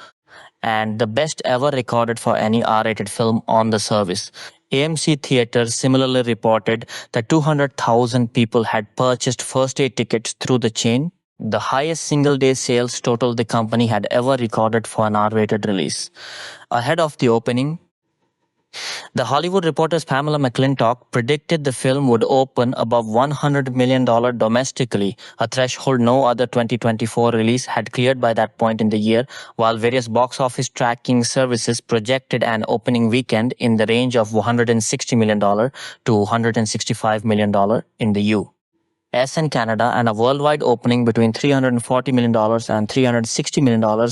and the best ever recorded for any R-rated film on the service. AMC Theatres similarly reported that 200,000 people had purchased first-day tickets through the chain, the highest single-day sales total the company had ever recorded for an R-rated release. Ahead of the opening, The Hollywood Reporter's Pamela McClintock predicted the film would open above $100 million domestically, a threshold no other 2024 release had cleared by that point in the year, while various box office tracking services projected an opening weekend in the range of $160 million to $165 million in the US and Canada, and a worldwide opening between $340 million and $360 million,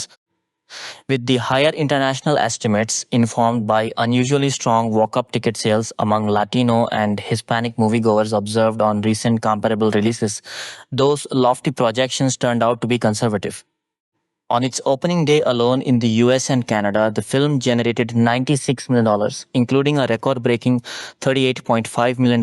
with the higher international estimates informed by unusually strong walk-up ticket sales among Latino and Hispanic moviegoers observed on recent comparable releases. Those lofty projections turned out to be conservative. On its opening day alone in the US and Canada, the film generated $96 million, including a record-breaking $38.5 million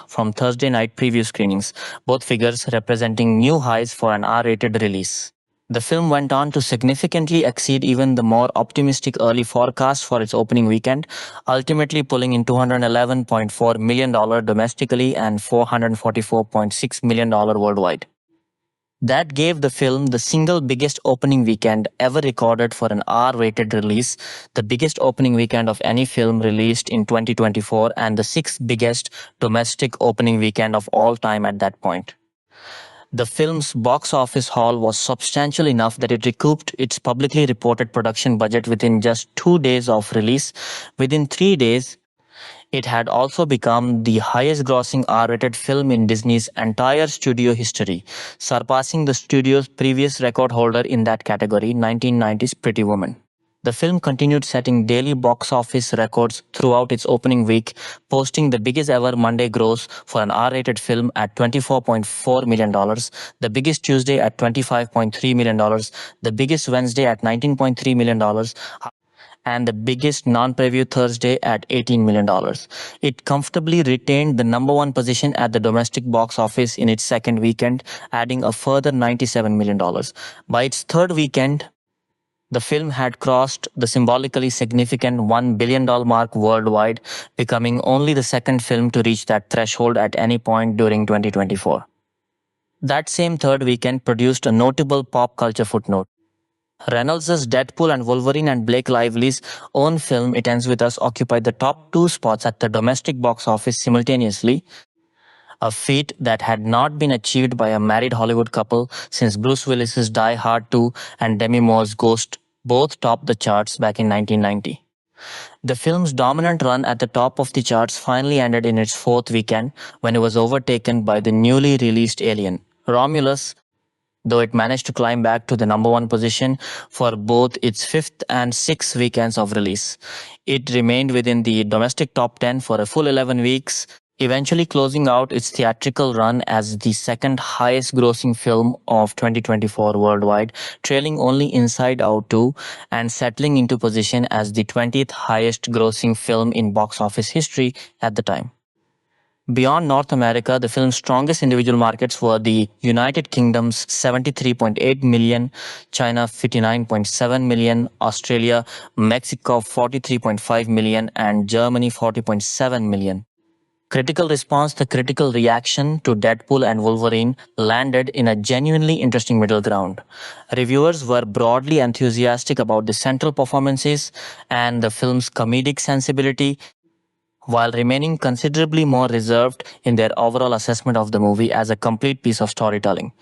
from Thursday night preview screenings, both figures representing new highs for an R-rated release. The film went on to significantly exceed even the more optimistic early forecast for its opening weekend, ultimately pulling in $211.4 million domestically and $444.6 million worldwide. That gave the film the single biggest opening weekend ever recorded for an R-rated release, the biggest opening weekend of any film released in 2024, and the sixth biggest domestic opening weekend of all time at that point. The film's box office haul was substantial enough that it recouped its publicly reported production budget within just 2 days of release. Within 3 days, it had also become the highest grossing R-rated film in Disney's entire studio history, surpassing the studio's previous record holder in that category, 1990's Pretty Woman. The film continued setting daily box office records throughout its opening week, posting the biggest ever Monday gross for an R-rated film at $24.4 million, the biggest Tuesday at $25.3 million, the biggest Wednesday at $19.3 million, and the biggest non-preview Thursday at $18 million. It comfortably retained the number one position at the domestic box office in its second weekend, adding a further $97 million. By its third weekend, the film had crossed the symbolically significant $1 billion mark worldwide, becoming only the second film to reach that threshold at any point during 2024. That same third weekend produced a notable pop culture footnote. Reynolds' Deadpool and Wolverine and Blake Lively's own film It Ends With Us occupied the top two spots at the domestic box office simultaneously, a feat that had not been achieved by a married Hollywood couple since Bruce Willis's Die Hard 2 and Demi Moore's Ghost both topped the charts back in 1990. The film's dominant run at the top of the charts finally ended in its fourth weekend when it was overtaken by the newly released Alien. Romulus, though it managed to climb back to the number one position for both its fifth and sixth weekends of release. It remained within the domestic top 10 for a full 11 weeks, eventually closing out its theatrical run as the second highest grossing film of 2024 worldwide, trailing only Inside Out 2 and settling into position as the 20th highest grossing film in box office history at the time. Beyond North America, the film's strongest individual markets were the United Kingdom's 73.8 million, China 59.7 million, Australia, Mexico 43.5 million, and Germany 40.7 million. Critical response, the critical reaction to Deadpool and Wolverine landed in a genuinely interesting middle ground. Reviewers were broadly enthusiastic about the central performances and the film's comedic sensibility, while remaining considerably more reserved in their overall assessment of the movie as a complete piece of storytelling.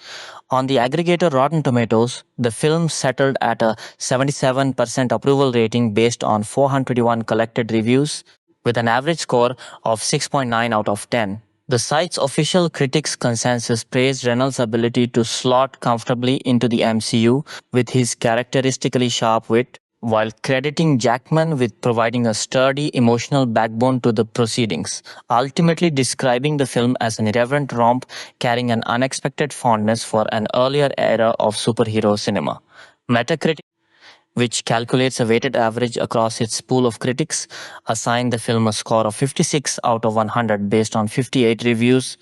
On the aggregator Rotten Tomatoes, the film settled at a 77% approval rating based on 421 collected reviews, with an average score of 6.9 out of 10. The site's official critics' consensus praised Reynolds' ability to slot comfortably into the MCU with his characteristically sharp wit, while crediting Jackman with providing a sturdy emotional backbone to the proceedings, ultimately describing the film as an irreverent romp carrying an unexpected fondness for an earlier era of superhero cinema. Metacritic, which calculates a weighted average across its pool of critics, assigned the film a score of 56 out of 100 based on 58 reviews,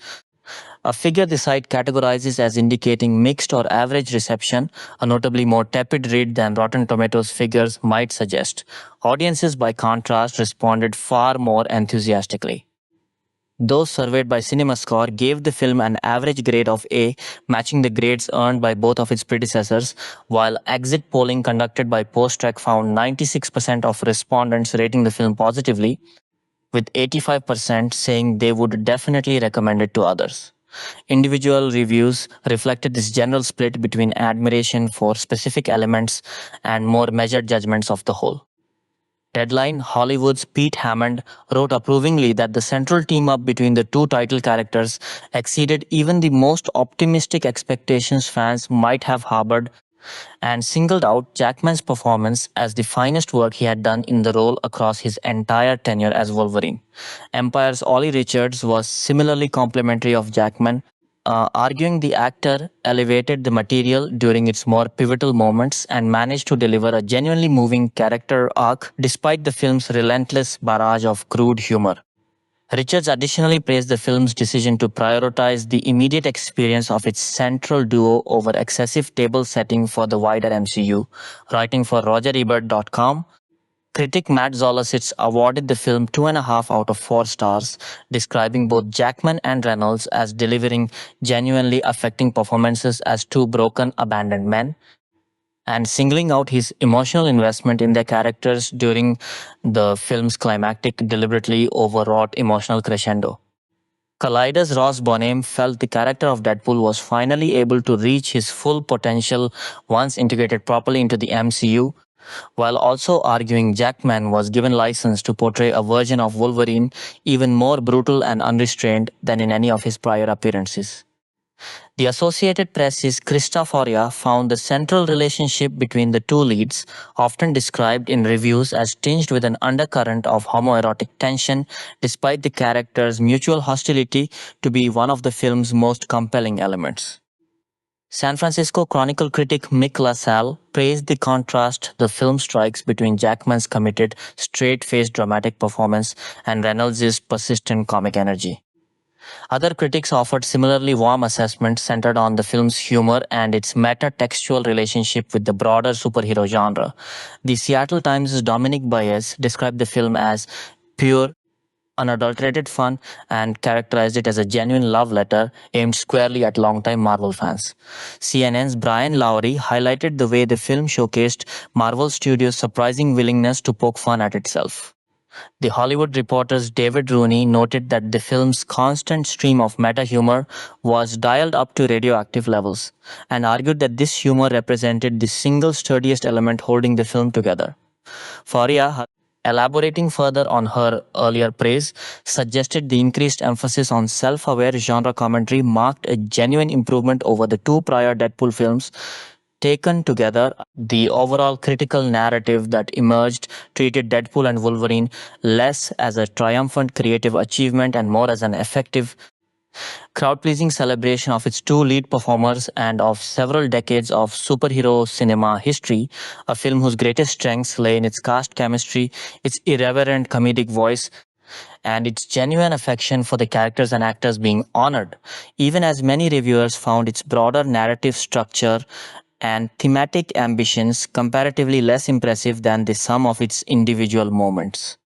a figure the site categorizes as indicating mixed or average reception, a notably more tepid read than Rotten Tomatoes figures might suggest. Audiences, by contrast, responded far more enthusiastically. Those surveyed by CinemaScore gave the film an average grade of A, matching the grades earned by both of its predecessors, while exit polling conducted by PostRec found 96% of respondents rating the film positively, with 85% saying they would definitely recommend it to others. Individual reviews reflected this general split between admiration for specific elements and more measured judgments of the whole. Deadline, Hollywood's Pete Hammond, wrote approvingly that the central team-up between the two title characters exceeded even the most optimistic expectations fans might have harbored, and singled out Jackman's performance as the finest work he had done in the role across his entire tenure as Wolverine. Empire's Ollie Richards was similarly complimentary of Jackman, arguing the actor elevated the material during its more pivotal moments and managed to deliver a genuinely moving character arc despite the film's relentless barrage of crude humor. Richards additionally praised the film's decision to prioritize the immediate experience of its central duo over excessive table setting for the wider MCU. Writing for RogerEbert.com, critic Matt Zolositz awarded the film 2.5 out of 4 stars, describing both Jackman and Reynolds as delivering genuinely affecting performances as two broken, abandoned men, and singling out his emotional investment in their characters during the film's climactic, deliberately overwrought emotional crescendo. Collider's Ross Bonham felt the character of Deadpool was finally able to reach his full potential once integrated properly into the MCU, while also arguing Jackman was given license to portray a version of Wolverine even more brutal and unrestrained than in any of his prior appearances. The Associated Press's Krista Foria found the central relationship between the two leads, often described in reviews as tinged with an undercurrent of homoerotic tension, despite the characters' mutual hostility, to be one of the film's most compelling elements. San Francisco Chronicle critic Mick LaSalle praised the contrast the film strikes between Jackman's committed, straight-faced dramatic performance and Reynolds' persistent comic energy. Other critics offered similarly warm assessments centered on the film's humor and its meta-textual relationship with the broader superhero genre. The Seattle Times' Dominic Baez described the film as pure, unadulterated fun and characterized it as a genuine love letter aimed squarely at longtime Marvel fans. CNN's Brian Lowry highlighted the way the film showcased Marvel Studios' surprising willingness to poke fun at itself. The Hollywood Reporter's David Rooney noted that the film's constant stream of meta-humor was dialed up to radioactive levels, and argued that this humor represented the single sturdiest element holding the film together. Faria, elaborating further on her earlier praise, suggested the increased emphasis on self-aware genre commentary marked a genuine improvement over the two prior Deadpool films. Taken together, the overall critical narrative that emerged treated Deadpool and Wolverine less as a triumphant creative achievement and more as an effective, crowd-pleasing celebration of its two lead performers and of several decades of superhero cinema history, a film whose greatest strengths lay in its cast chemistry, its irreverent comedic voice, and its genuine affection for the characters and actors being honored, even as many reviewers found its broader narrative structure and thematic ambitions comparatively less impressive than the sum of its individual moments.